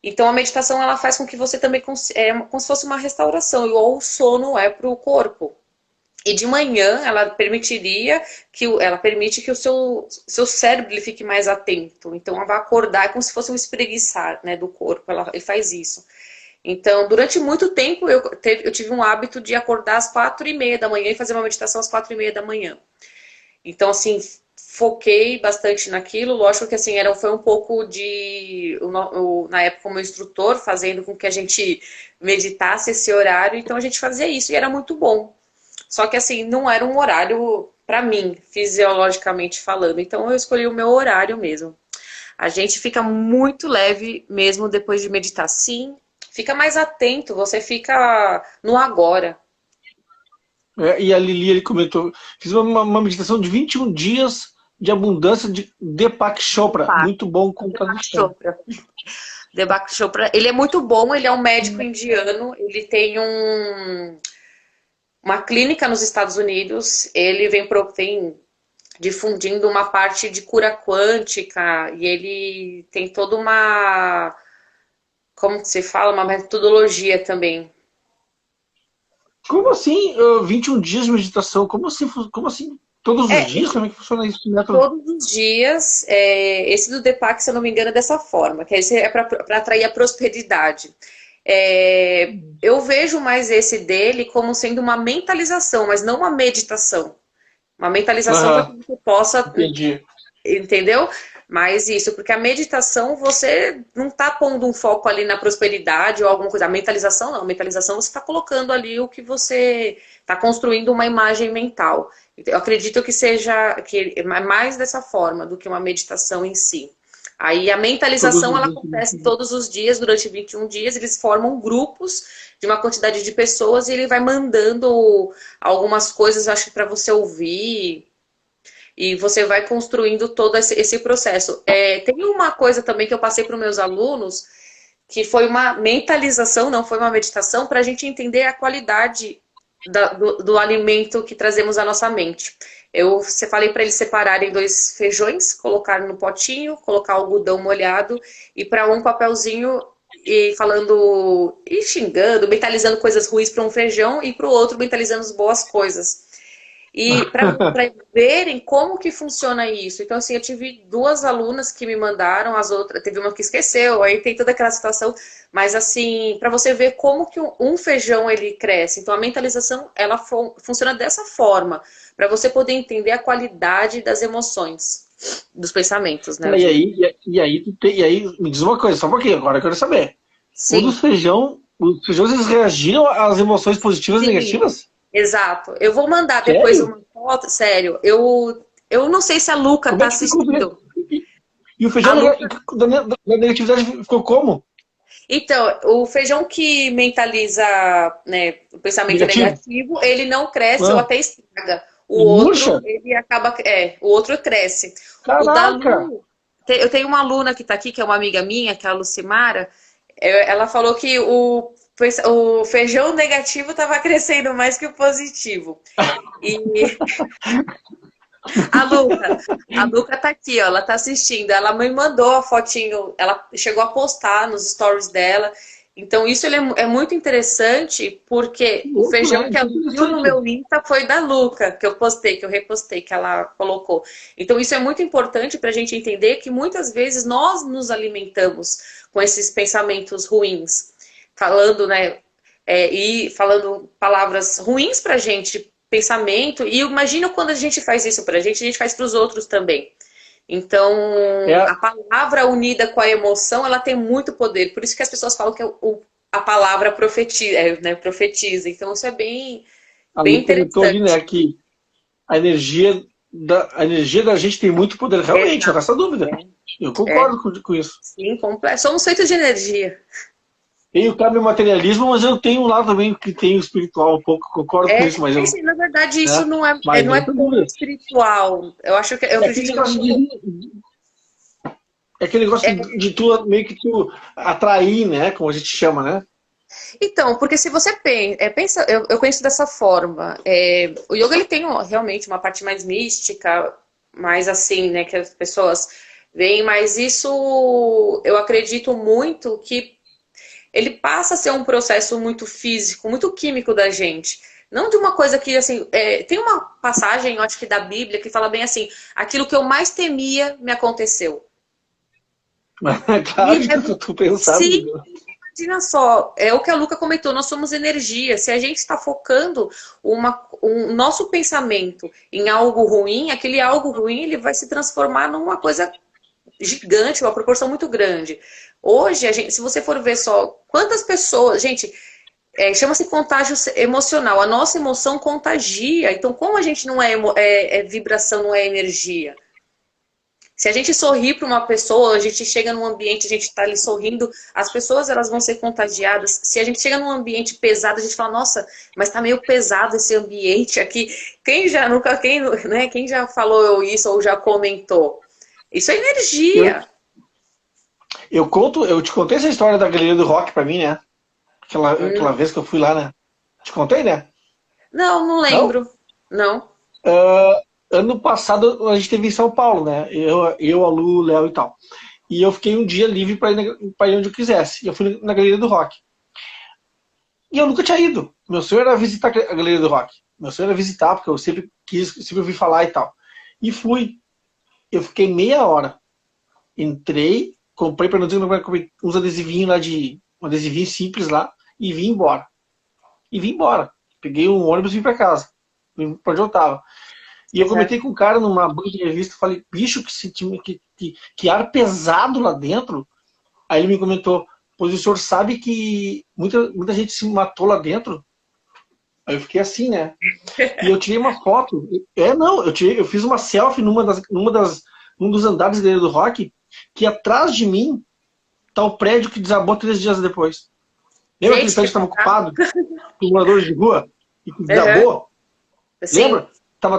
Então a meditação ela faz com que você também como se fosse uma restauração, igual o sono é para o corpo. E de manhã ela permite que o seu cérebro ele fique mais atento. Então ela vai acordar, é como se fosse um espreguiçar, né, do corpo. Ele faz isso. Então, durante muito tempo, eu tive um hábito de acordar às 4h30 da manhã e fazer uma meditação às 4h30 da manhã. Então, assim, foquei bastante naquilo. Lógico que, assim, foi um pouco de... na época, o meu instrutor fazendo com que a gente meditasse esse horário. Então, a gente fazia isso e era muito bom. Só que, assim, não era um horário para mim, fisiologicamente falando. Então, eu escolhi o meu horário mesmo. A gente fica muito leve mesmo depois de meditar. Sim, fica mais atento, você fica no agora. E a Lili ele comentou, fiz uma meditação de 21 dias de abundância de Deepak Chopra. Muito bom com tradução. Deepak Chopra, ele é muito bom, ele é um médico indiano, ele tem uma clínica nos Estados Unidos, ele vem difundindo uma parte de cura quântica e ele tem toda uma, como se fala, uma metodologia também. Como assim 21 dias de meditação? Como assim? Todos os dias? Como é que funciona isso? Todos os dias. Esse do Deepak, se eu não me engano, é dessa forma, que esse é para atrair a prosperidade. Eu vejo mais esse dele como sendo uma mentalização, mas não uma meditação. Uma mentalização para que você possa... Entendi. Entendeu? Mas isso, porque a meditação, você não está pondo um foco ali na prosperidade ou alguma coisa. A mentalização não. A mentalização você está colocando ali o que você está construindo uma imagem mental. Eu acredito que é mais dessa forma do que uma meditação em si. Aí a mentalização ela acontece todos os dias, durante 21 dias, eles formam grupos de uma quantidade de pessoas e ele vai mandando algumas coisas, acho que para você ouvir. E você vai construindo todo esse processo. Tem uma coisa também que eu passei para os meus alunos, que foi uma mentalização, não foi uma meditação, para a gente entender a qualidade do alimento que trazemos à nossa mente. Você falei para eles separarem 2 feijões, colocar no potinho, colocar algodão molhado e para um papelzinho e falando, e xingando, mentalizando coisas ruins para um feijão e para o outro mentalizando as boas coisas. E para verem como que funciona isso. Então, assim, eu tive 2 alunas que me mandaram, as outras, teve uma que esqueceu, aí tem toda aquela situação, mas assim, para você ver como que um feijão ele cresce. Então, a mentalização, ela funciona dessa forma, para você poder entender a qualidade das emoções, dos pensamentos, né? E aí, me diz uma coisa, só um pouquinho, agora eu quero saber. Sim. Os feijões, eles reagiram às emoções positivas e negativas? Exato. Eu vou mandar depois uma foto. Sério, eu não sei se a Luca tá assistindo. E o feijão da negatividade ficou como? Então, o feijão que mentaliza, né, o pensamento negativo, ele não cresce ou até estraga. O outro, ele acaba... o outro cresce. Caraca! Eu tenho uma aluna que tá aqui, que é uma amiga minha, que é a Lucimara. Ela falou que o feijão negativo estava crescendo mais que o positivo. E a Luca tá aqui, ó, ela tá assistindo. Ela me mandou a fotinho, ela chegou a postar nos stories dela. Então isso é muito interessante, porque o feijão que ela viu no meu Insta foi da Luca, que eu repostei, que ela colocou. Então isso é muito importante para a gente entender que muitas vezes nós nos alimentamos com esses pensamentos ruins. Falando, né, e falando palavras ruins pra gente, pensamento, e imagina quando a gente faz isso pra gente, a gente faz pros outros também. Então, a palavra unida com a emoção, ela tem muito poder, por isso que as pessoas falam que a palavra profetiza, né, profetiza. Então, isso é bem interessante. Né, que a energia da gente tem muito poder, realmente, não resta dúvida. Eu concordo com isso. Sim, somos feitos de energia. Tenho o materialismo, mas eu tenho um lado também que tem o espiritual um pouco, concordo com isso. Mas na verdade, isso não é tão espiritual. Eu acho que... aquele negócio de tu, meio que tu atrair, né? Como a gente chama, né? Então, porque se você pensa... Eu conheço dessa forma. O yoga, ele tem realmente uma parte mais mística, mais assim, né? Que as pessoas veem, mas isso eu acredito muito que ele passa a ser um processo muito físico, muito químico da gente. Não de uma coisa que, assim... tem uma passagem, eu acho que da Bíblia, que fala bem assim, aquilo que eu mais temia me aconteceu. Claro que tu pensava. Sim, imagina só, é o que a Luca comentou, nós somos energia. Se a gente está focando nosso pensamento em algo ruim, aquele algo ruim ele vai se transformar numa coisa gigante, uma proporção muito grande. Hoje, se você for ver só quantas pessoas, gente, chama-se contágio emocional. A nossa emoção contagia. Então, como a gente não é vibração, não é energia? Se a gente sorrir para uma pessoa, a gente chega num ambiente, a gente está ali sorrindo, as pessoas elas vão ser contagiadas. Se a gente chega num ambiente pesado, a gente fala, nossa, mas tá meio pesado esse ambiente aqui. Quem já falou isso ou já comentou? Isso é energia. Eu te contei essa história da Galeria do Rock pra mim, né? Aquela vez que eu fui lá, né? Te contei, né? Não lembro. Não? Ano passado a gente teve em São Paulo, né? Eu a Lu, o Léo e tal. E eu fiquei um dia livre pra ir onde eu quisesse. E eu fui na Galeria do Rock. E eu nunca tinha ido. Meu sonho era visitar a Galeria do Rock. Meu sonho era visitar, porque eu sempre ouvi falar e tal. E fui. Eu fiquei meia hora. Entrei, comprei para não dizer uns adesivinhos lá um adesivinho simples lá e vim embora. Peguei um ônibus e vim para casa. Vim para onde eu tava. E eu comentei com um cara numa banca de revista, falei, bicho, que ar pesado lá dentro. Aí ele me comentou, pois o senhor sabe que muita gente se matou lá dentro? Aí eu fiquei assim, né? E eu tirei uma foto. Eu fiz uma selfie num dos andares da Galeria do Rock, que atrás de mim tá o prédio que desabou 3 dias depois. Lembra aquele prédio que estava ocupado por moradores de rua? E que desabou? Lembra? Tava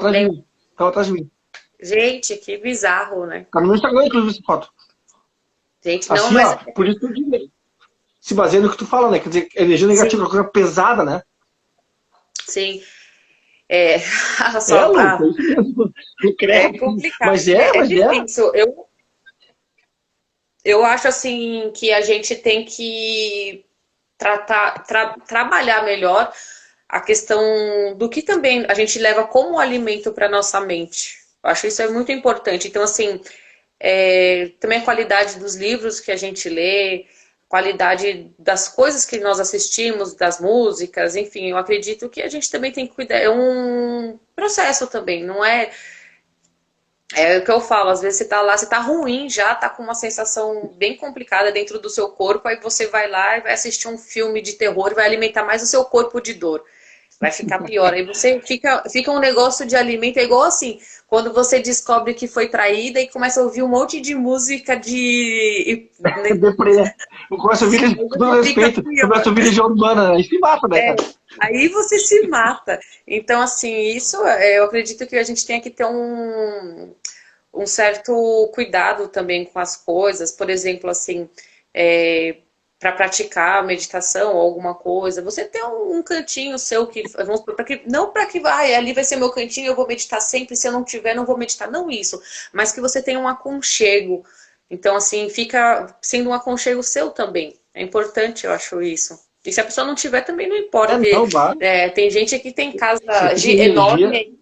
atrás de mim. Gente, que bizarro, né? Tá no meu Instagram, inclusive, essa foto. Gente, não, assim, mas... ó, por isso que eu digo, se baseia no que tu fala, né? Quer dizer, energia negativa é uma coisa pesada, né? Sim. Louco, é complicado. Mas é difícil. Eu acho assim que a gente tem que trabalhar melhor a questão do que também a gente leva como alimento para nossa mente. Eu acho isso é muito importante. Então, assim, também a qualidade dos livros que a gente lê, qualidade das coisas que nós assistimos, das músicas, enfim, eu acredito que a gente também tem que cuidar. É um processo também, não é. É o que eu falo, às vezes você tá lá, você tá ruim já, tá com uma sensação bem complicada dentro do seu corpo, aí você vai lá e vai assistir um filme de terror e vai alimentar mais o seu corpo de dor. Vai ficar pior. Aí você fica um negócio de alimento, é igual assim, quando você descobre que foi traída e começa a ouvir um monte de música de... Deprê. Começa a ouvir, com todo respeito, começa a ouvir Legião Urbana, aí se mata, né, cara? Aí você se mata. Então, assim, isso eu acredito que a gente tem que ter um certo cuidado também com as coisas. Por exemplo, assim, para praticar meditação ou alguma coisa, você tem um cantinho seu que, não para que ali vai ser meu cantinho, eu vou meditar sempre, se eu não tiver, não vou meditar. Não isso, mas que você tenha um aconchego. Então, assim, fica sendo um aconchego seu também. É importante, eu acho isso. E se a pessoa não tiver, também não importa. Tem gente que tem casa enorme,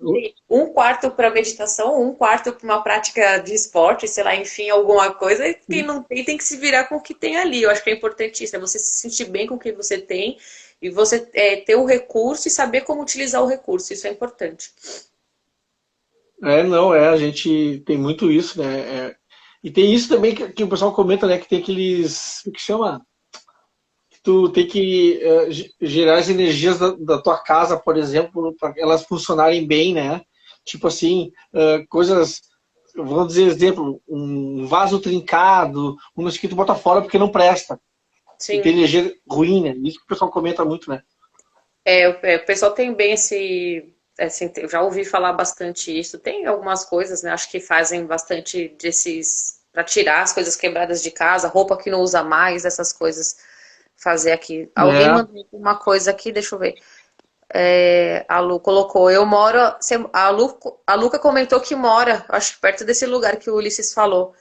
um quarto para meditação, um quarto para uma prática de esporte, sei lá, enfim, alguma coisa. E quem não tem que se virar com o que tem ali. Eu acho que é importantíssimo. É você se sentir bem com o que você tem e você ter o recurso e saber como utilizar o recurso. Isso é importante. A gente tem muito isso, né? E tem isso também que o pessoal comenta, né? Que tem aqueles... O que chama? Tu tem que gerar as energias da tua casa, por exemplo, para elas funcionarem bem, né? Tipo assim, coisas, vamos dizer, exemplo, um vaso trincado, um que tu bota fora porque não presta. Sim. Tem energia ruim, né? Isso que o pessoal comenta muito, né? O pessoal tem bem esse... Assim, eu já ouvi falar bastante isso. Tem algumas coisas, né? Acho que fazem bastante desses... para tirar as coisas quebradas de casa, roupa que não usa mais, essas coisas... fazer aqui. Alguém mandou uma coisa aqui, deixa eu ver. A Lu colocou, eu moro... A Luca comentou que mora, acho que perto desse lugar que o Ulisses falou.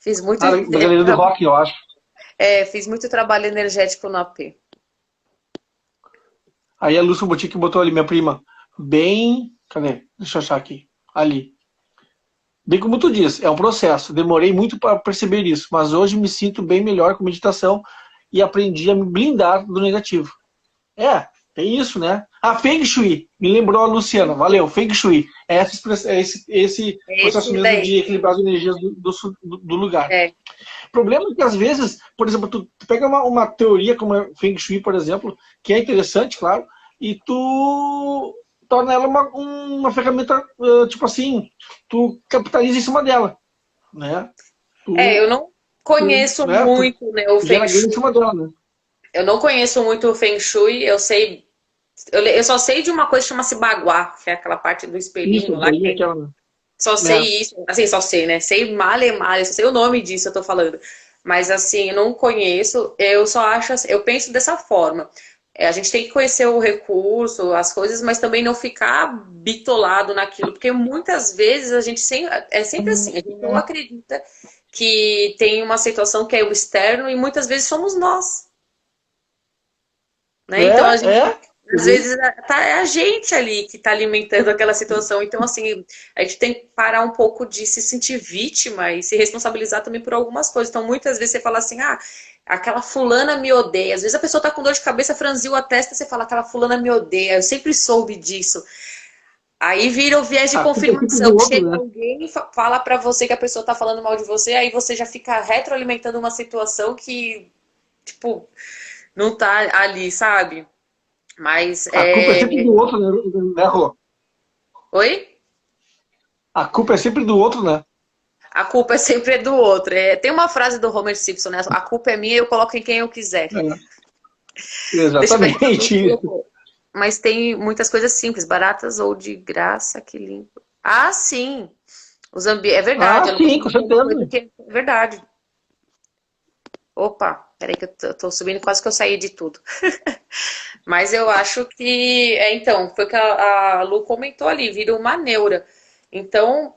Fiz muito... da Galeria do Rock, eu acho. Fiz muito trabalho energético no AP. Aí a Lúcia Botique botou ali, minha prima, bem... Cadê? Deixa eu achar aqui. Ali. Bem como tu diz, é um processo. Demorei muito para perceber isso, mas hoje me sinto bem melhor com meditação e aprendi a me blindar do negativo. Tem isso, né? A Feng Shui, me lembrou a Luciana, valeu, Feng Shui. Esse processo mesmo daí. de equilibrar as energias do lugar. É. O problema é que às vezes, por exemplo, tu pega uma teoria como a Feng Shui, por exemplo, que é interessante, claro, e tu torna ela uma ferramenta, tipo assim, tu capitaliza em cima dela, né? Eu não conheço Tu muito, né, o Feng gera ganho em Shui. cima dela, né? Eu não conheço muito o Feng Shui, eu só sei de uma coisa que chama-se Baguá, que é aquela parte do Isso, espelhinho lá. daí é aquela, né? Só sei isso, assim, só sei, né? Sei male, só sei o nome disso, eu tô falando. Mas assim, eu não conheço, eu só acho, eu penso dessa forma. A gente tem que conhecer o recurso, as coisas, mas também não ficar bitolado naquilo, porque muitas vezes a gente é sempre assim, a gente não acredita que tem uma situação que é o externo e muitas vezes somos nós, né? Então a gente às vezes é a gente ali que está alimentando aquela situação. Então, assim, a gente tem que parar um pouco de se sentir vítima e se responsabilizar também por algumas coisas. Então, muitas vezes você fala assim, aquela fulana me odeia. Às vezes a pessoa tá com dor de cabeça, franziu a testa, você fala, aquela fulana me odeia. Eu sempre soube disso. Aí vira o viés de A culpa é sempre confirmação. do outro, Chega né? alguém e fala pra você que a pessoa tá falando mal de você, aí você já fica retroalimentando uma situação que, tipo, não tá ali, sabe? Mas A culpa é sempre do outro, né, Rô? Oi? A culpa é sempre do outro, né? A culpa é sempre do outro. Tem uma frase do Homer Simpson, né? A culpa é minha, eu coloco em quem eu quiser. Deixa eu ver. Exatamente isso. Mas tem muitas coisas simples, baratas ou de graça que limpa. Ah, sim. É verdade. Eu não Sim, consigo com dizer uma certeza. coisa que é verdade. Opa, peraí que eu tô subindo, quase que eu saí de tudo. Mas eu acho que, então, foi o que a Lu comentou ali, vira uma neura. Então,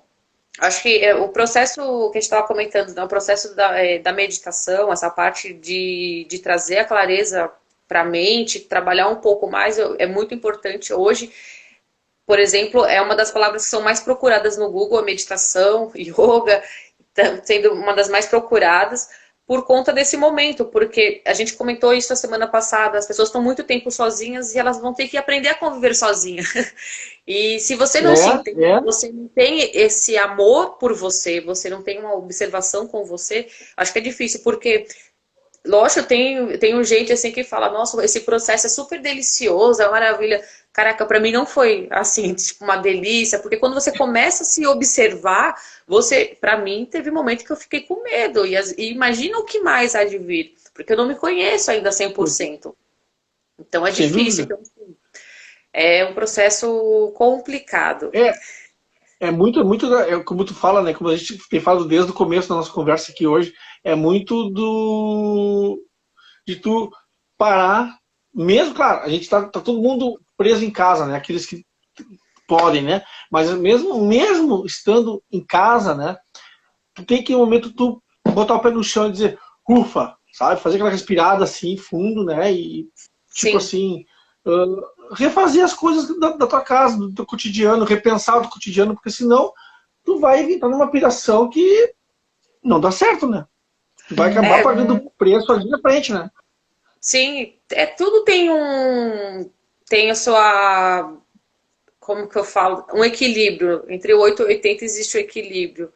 acho que o processo que a gente estava comentando, né, o processo da meditação, essa parte de trazer a clareza para a mente, trabalhar um pouco mais, é muito importante hoje. Por exemplo, é uma das palavras que são mais procuradas no Google, a meditação, yoga, sendo uma das mais procuradas por conta desse momento, porque a gente comentou isso a semana passada, as pessoas estão muito tempo sozinhas e elas vão ter que aprender a conviver sozinhas. E se você não se entende, você não tem esse amor por você, você não tem uma observação com você, acho que é difícil, porque lógico, tem um gente assim que fala, nossa, esse processo é super delicioso, é maravilha. Caraca, pra mim não foi assim, tipo, uma delícia, porque quando você começa a se observar, pra mim teve um momento que eu fiquei com medo, e imagina o que mais há de vir, porque eu não me conheço ainda 100%. Então é Sem difícil, dúvida. então, assim, é um processo complicado. Como tu fala, né? Como a gente tem falado desde o começo da nossa conversa aqui hoje, é muito de tu parar, mesmo, claro, a gente tá todo mundo preso em casa, né? Aqueles que podem, né? Mas mesmo estando em casa, né? Tu tem que, em um momento, tu botar o pé no chão e dizer, ufa, sabe? Fazer aquela respirada assim, fundo, né? E, tipo Sim. assim, refazer as coisas da tua casa, do teu cotidiano, repensar o teu cotidiano, porque senão tu vai entrar numa piração que não dá certo, né? Tu vai acabar pagando preço ali na frente, né? Sim, tudo tem a sua, como que eu falo, um equilíbrio. Entre o 8 e 80 existe o equilíbrio.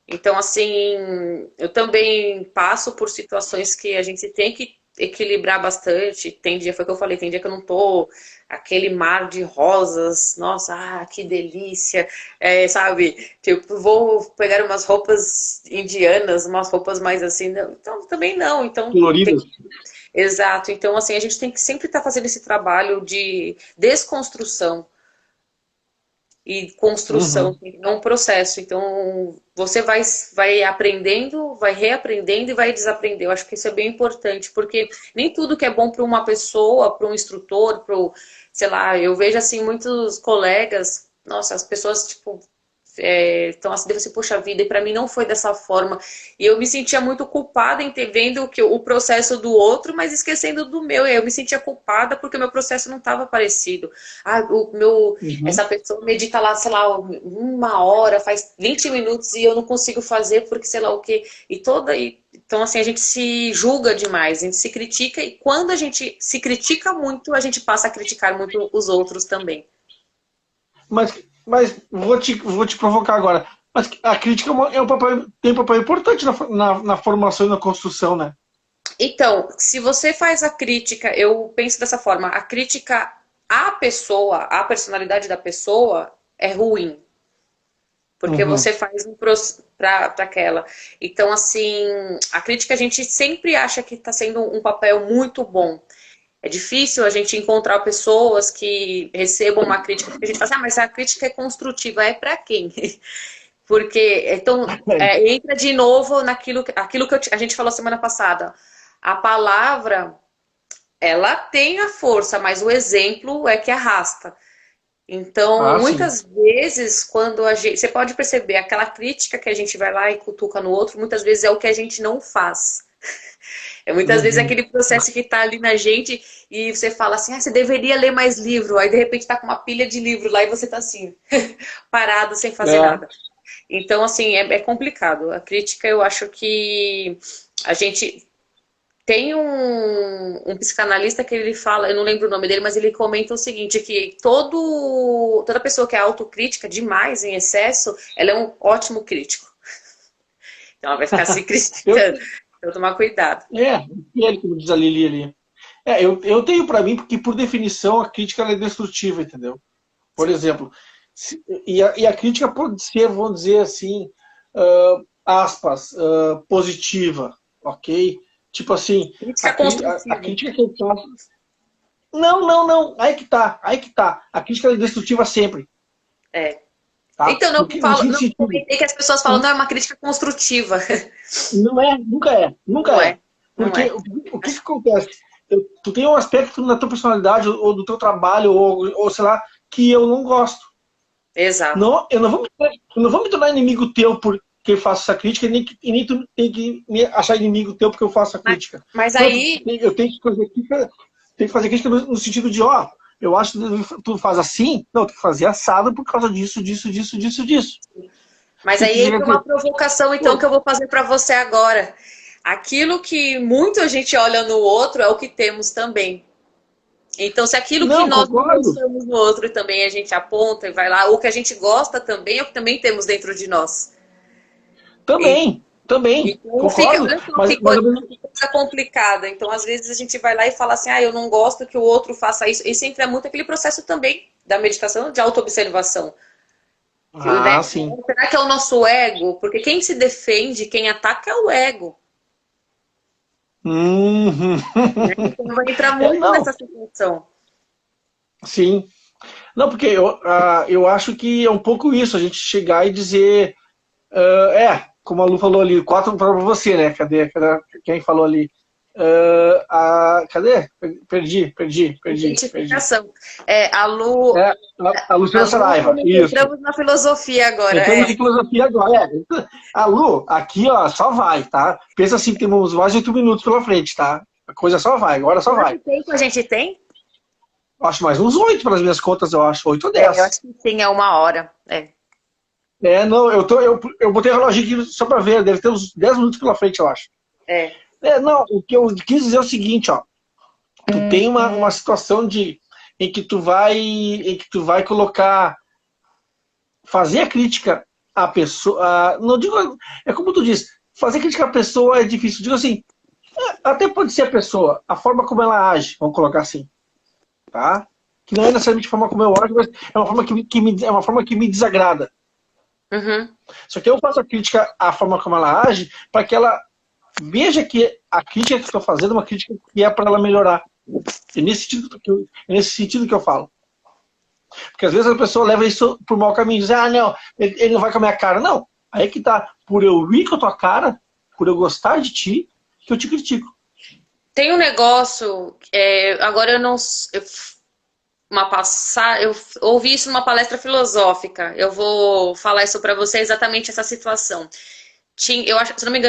Então, assim, eu também passo por situações que a gente tem que equilibrar bastante. Tem dia, foi o que eu falei, tem dia que eu não tô aquele mar de rosas, nossa, que delícia, sabe? Tipo, vou pegar umas roupas indianas, umas roupas mais assim, então também não. Então, Coloridas. exato. Então, assim, a gente tem que sempre estar fazendo esse trabalho de desconstrução e construção, é um processo. Então, você vai aprendendo, vai reaprendendo e vai desaprender. Eu acho que isso é bem importante, porque nem tudo que é bom para uma pessoa, para um instrutor, sei lá, eu vejo assim muitos colegas, nossa, as pessoas tipo Então, assim, deve ser, poxa vida, e pra mim não foi dessa forma. E eu me sentia muito culpada em ter vendo o processo do outro, mas esquecendo do meu. Eu me sentia culpada porque o meu processo não estava parecido. Ah, essa pessoa medita lá, sei lá, 1 hora, faz 20 minutos e eu não consigo fazer porque sei lá o quê. Então, assim, a gente se julga demais, a gente se critica, e quando a gente se critica muito, a gente passa a criticar muito os outros também. Mas vou te provocar agora. Mas a crítica tem um papel importante na formação e na construção, né? Então, se você faz a crítica, eu penso dessa forma, a crítica à pessoa, à personalidade da pessoa, é ruim. Porque Uhum. você faz para aquela. Então, assim, a crítica a gente sempre acha que está sendo um papel muito bom. É difícil a gente encontrar pessoas que recebam uma crítica, porque a gente fala assim, mas a crítica é construtiva, é para quem? Porque, então, entra de novo aquilo que a gente falou semana passada. A palavra, ela tem a força, mas o exemplo é que arrasta. Então, Ah, sim. muitas vezes, quando a gente. Você pode perceber, aquela crítica que a gente vai lá e cutuca no outro, muitas vezes é o que a gente não faz. Muitas vezes é Uhum. aquele processo que está ali na gente e você fala assim, você deveria ler mais livro. Aí, de repente, está com uma pilha de livro lá e você está assim, parado, sem fazer É. nada. Então, assim, é complicado. A crítica, eu acho que a gente tem um psicanalista que ele fala, eu não lembro o nome dele, mas ele comenta o seguinte, que toda pessoa que é autocrítica demais, em excesso, ela é um ótimo crítico. Então ela vai ficar se Eu, criticando. Então tomar cuidado. ele, como diz a Lili ali. Eu tenho para mim, porque por definição a crítica ela é destrutiva, entendeu? Por Sim. exemplo, e a crítica pode ser, vamos dizer assim, aspas, positiva, ok? Tipo assim, Crítica a construtiva. crítica que eu faço. Não, aí que tá. A crítica é destrutiva sempre, É. tá? Então, No, no seguinte não sentido, comentei que as pessoas falam, não, é uma crítica construtiva. não é, nunca é, nunca Não é. é, não Porque é. o que acontece? Tu tem um aspecto na tua personalidade, ou do teu trabalho, ou sei lá, que eu não gosto. Exato. Não, eu não vou me tornar inimigo teu porque eu faço essa crítica, e nem tu tem que me achar inimigo teu porque eu faço a Mas, crítica. mas Não, aí, eu tenho que fazer crítica no sentido de, ó, eu acho que tu faz assim, não, tem que fazer assado por causa disso. mas Se tu aí dizer entra que, uma provocação, então, que pô, eu vou fazer para você agora. Aquilo que muita gente olha no outro é o que temos também. Então, se aquilo que não, nós não concordo, gostamos no outro também a gente aponta e vai lá, ou que a gente gosta também é o que também temos dentro de nós. E- também, Então, concordo, olha só mas que coisa complicada. Então, às vezes a gente vai lá e fala assim, eu não gosto que o outro faça isso. E sempre é muito aquele processo também da meditação, de autoobservação. Né? sim. Será que é o nosso ego? Porque quem se defende, quem ataca é o ego. Uhum. Né? Então vai entrar É, muito não, nessa situação. sim. Não, porque eu acho que é um pouco isso, a gente chegar e dizer, como a Lu falou ali, quatro para você, né? Cadê quem falou ali? Cadê? Perdi. Identificação. A Lu, É, a a Luciana Lu, Saraiva, isso. entramos na filosofia agora. Entramos em filosofia agora. A Lu, aqui, ó, só vai, tá? Pensa assim, que temos mais de 8 minutos pela frente, tá? A coisa só vai, agora só vai. Quanto tempo a gente tem? Acho mais uns 8 pelas minhas contas, eu acho. 8 ou Eu 10. acho que sim, é 1 hora. Não, eu botei o relógio aqui só pra ver, deve ter uns 10 minutos pela frente, eu acho. É. Não, o que eu quis dizer é o seguinte, ó. Tu tem uma situação em que tu vai colocar, fazer a crítica à pessoa, não digo, é como tu diz, fazer crítica à pessoa é difícil. Digo assim, até pode ser a pessoa, a forma como ela age, vamos colocar assim, tá? Que não é necessariamente a forma como eu ajo, mas é uma forma é uma forma que me desagrada. Uhum. Só que eu faço a crítica à forma como ela age para que ela veja que a crítica que estou fazendo é uma crítica que é para ela melhorar. É nesse sentido que eu falo. Porque às vezes a pessoa leva isso por mau caminho, diz, não, ele não vai com a minha cara. Não, aí que tá, por eu ir com a tua cara, por eu gostar de ti, que eu te critico. Tem um negócio, agora eu não. eu ouvi isso numa palestra filosófica. Eu vou falar isso para você, exatamente essa situação. Eu acho, se não me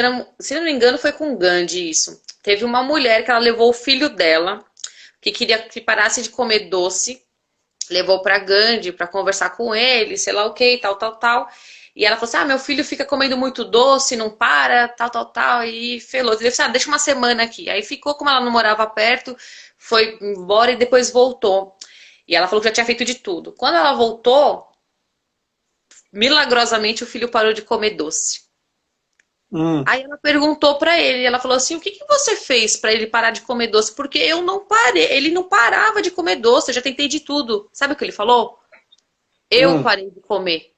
engano, foi com Gandhi isso. Teve uma mulher que ela levou o filho dela, que queria que parasse de comer doce, levou para Gandhi para conversar com ele, sei lá o que, tal, tal, tal. E ela falou assim: meu filho fica comendo muito doce, não para, tal, tal, tal. E felou. Ele disse: deixa uma semana aqui. Aí ficou, como ela não morava perto, foi embora e depois voltou. E ela falou que já tinha feito de tudo. Quando ela voltou, milagrosamente o filho parou de comer doce. Aí ela perguntou pra ele, ela falou assim: o que você fez pra ele parar de comer doce? Porque eu não parei, ele não parava de comer doce, eu já tentei de tudo. Sabe o que ele falou? Eu parei de comer.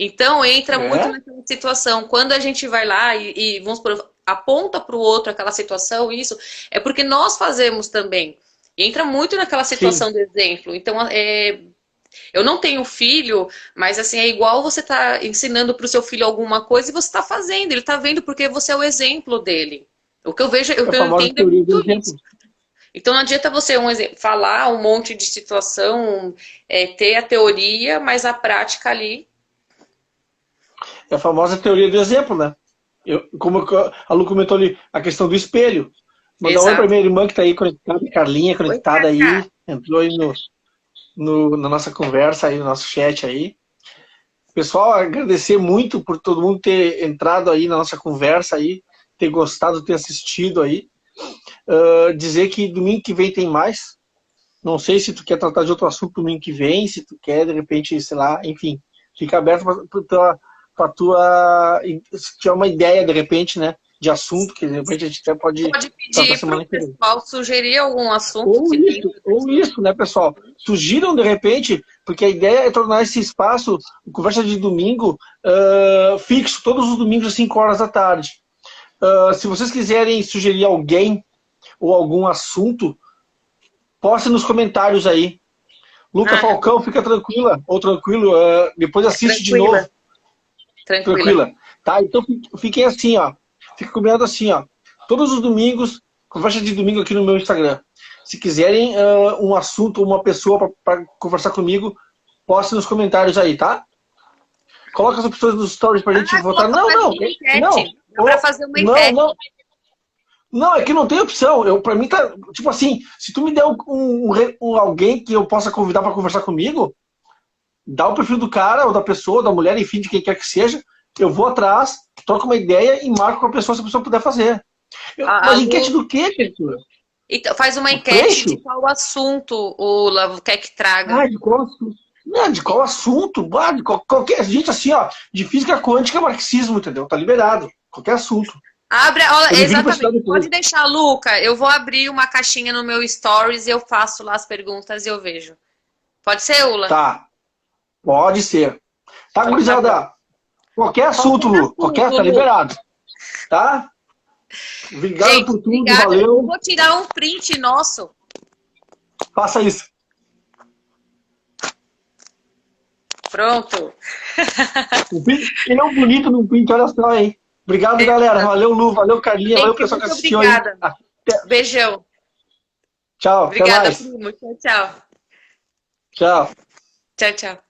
Então entra muito naquela situação. Quando a gente vai lá e vamos por, aponta para o outro aquela situação, isso é porque nós fazemos também. E entra muito naquela situação do exemplo. Então, eu não tenho filho, mas assim, é igual você tá ensinando para o seu filho alguma coisa e você está fazendo. Ele está vendo porque você é o exemplo dele. O que eu vejo, o que eu entendo é muito isso. Então não adianta você falar um monte de situação, ter a teoria, mas a prática ali. É a famosa teoria do exemplo, né? Como a Lu comentou ali, a questão do espelho. Mandar um oi pra minha irmã que tá aí conectada, Carlinha, conectada aí, entrou aí na nossa conversa aí, no nosso chat aí. Pessoal, agradecer muito por todo mundo ter entrado aí na nossa conversa aí, ter gostado, ter assistido aí. Dizer que domingo que vem tem mais. Não sei se tu quer tratar de outro assunto domingo que vem, se tu quer, de repente, sei lá, enfim. Fica aberto para tua, se tiver uma ideia, de repente, né, de assunto, que de repente a gente até pode pedir para o pessoal sugerir algum assunto. Ou isso, né, pessoal? Sugiram, de repente, porque a ideia é tornar esse espaço, conversa de domingo, fixo, todos os domingos às 5 horas da tarde. Se vocês quiserem sugerir alguém ou algum assunto, poste nos comentários aí. Luca Falcão, fica tranquila, ou tranquilo, depois assiste de novo. Tranquila. Tá? Então fiquem assim, ó. Fica combinado assim, ó. Todos os domingos, conversa de domingo aqui no meu Instagram. Se quiserem um assunto, uma pessoa para conversar comigo, poste nos comentários aí, tá? Coloca as opções nos stories pra gente votar. Não. Pra fazer uma enquete. Não, é que não tem opção. Pra mim tá, tipo assim, se tu me der alguém que eu possa convidar para conversar comigo, dá o perfil do cara, ou da pessoa, da mulher, enfim, de quem quer que seja, eu vou atrás, troco uma ideia e marco com a pessoa se a pessoa puder fazer. Mas enquete do quê, Pedro? Então, faz uma enquete de qual assunto o Lavo quer que traga. De qual assunto? Não, de qual assunto? De qualquer gente assim, ó, de física quântica, marxismo, entendeu? Tá liberado. Qualquer assunto. Exatamente. Pode deixar, Luca. Eu vou abrir uma caixinha no meu Stories e eu faço lá as perguntas e eu vejo. Pode ser, Ula? Tá. Pode ser. Tá, gurizada? Qualquer assunto, Lu. Tá liberado. Tá? Obrigado, gente, por tudo. Valeu. Eu vou tirar um print nosso. Faça isso. Pronto. Ele é um bonito no print, olha só, hein? Obrigado, galera. Valeu, Lu. Valeu, Carlinha. Valeu, pessoal que assistiu. Obrigada. Beijão. Tchau. Obrigada, primo. Tchau. Tchau. Tchau.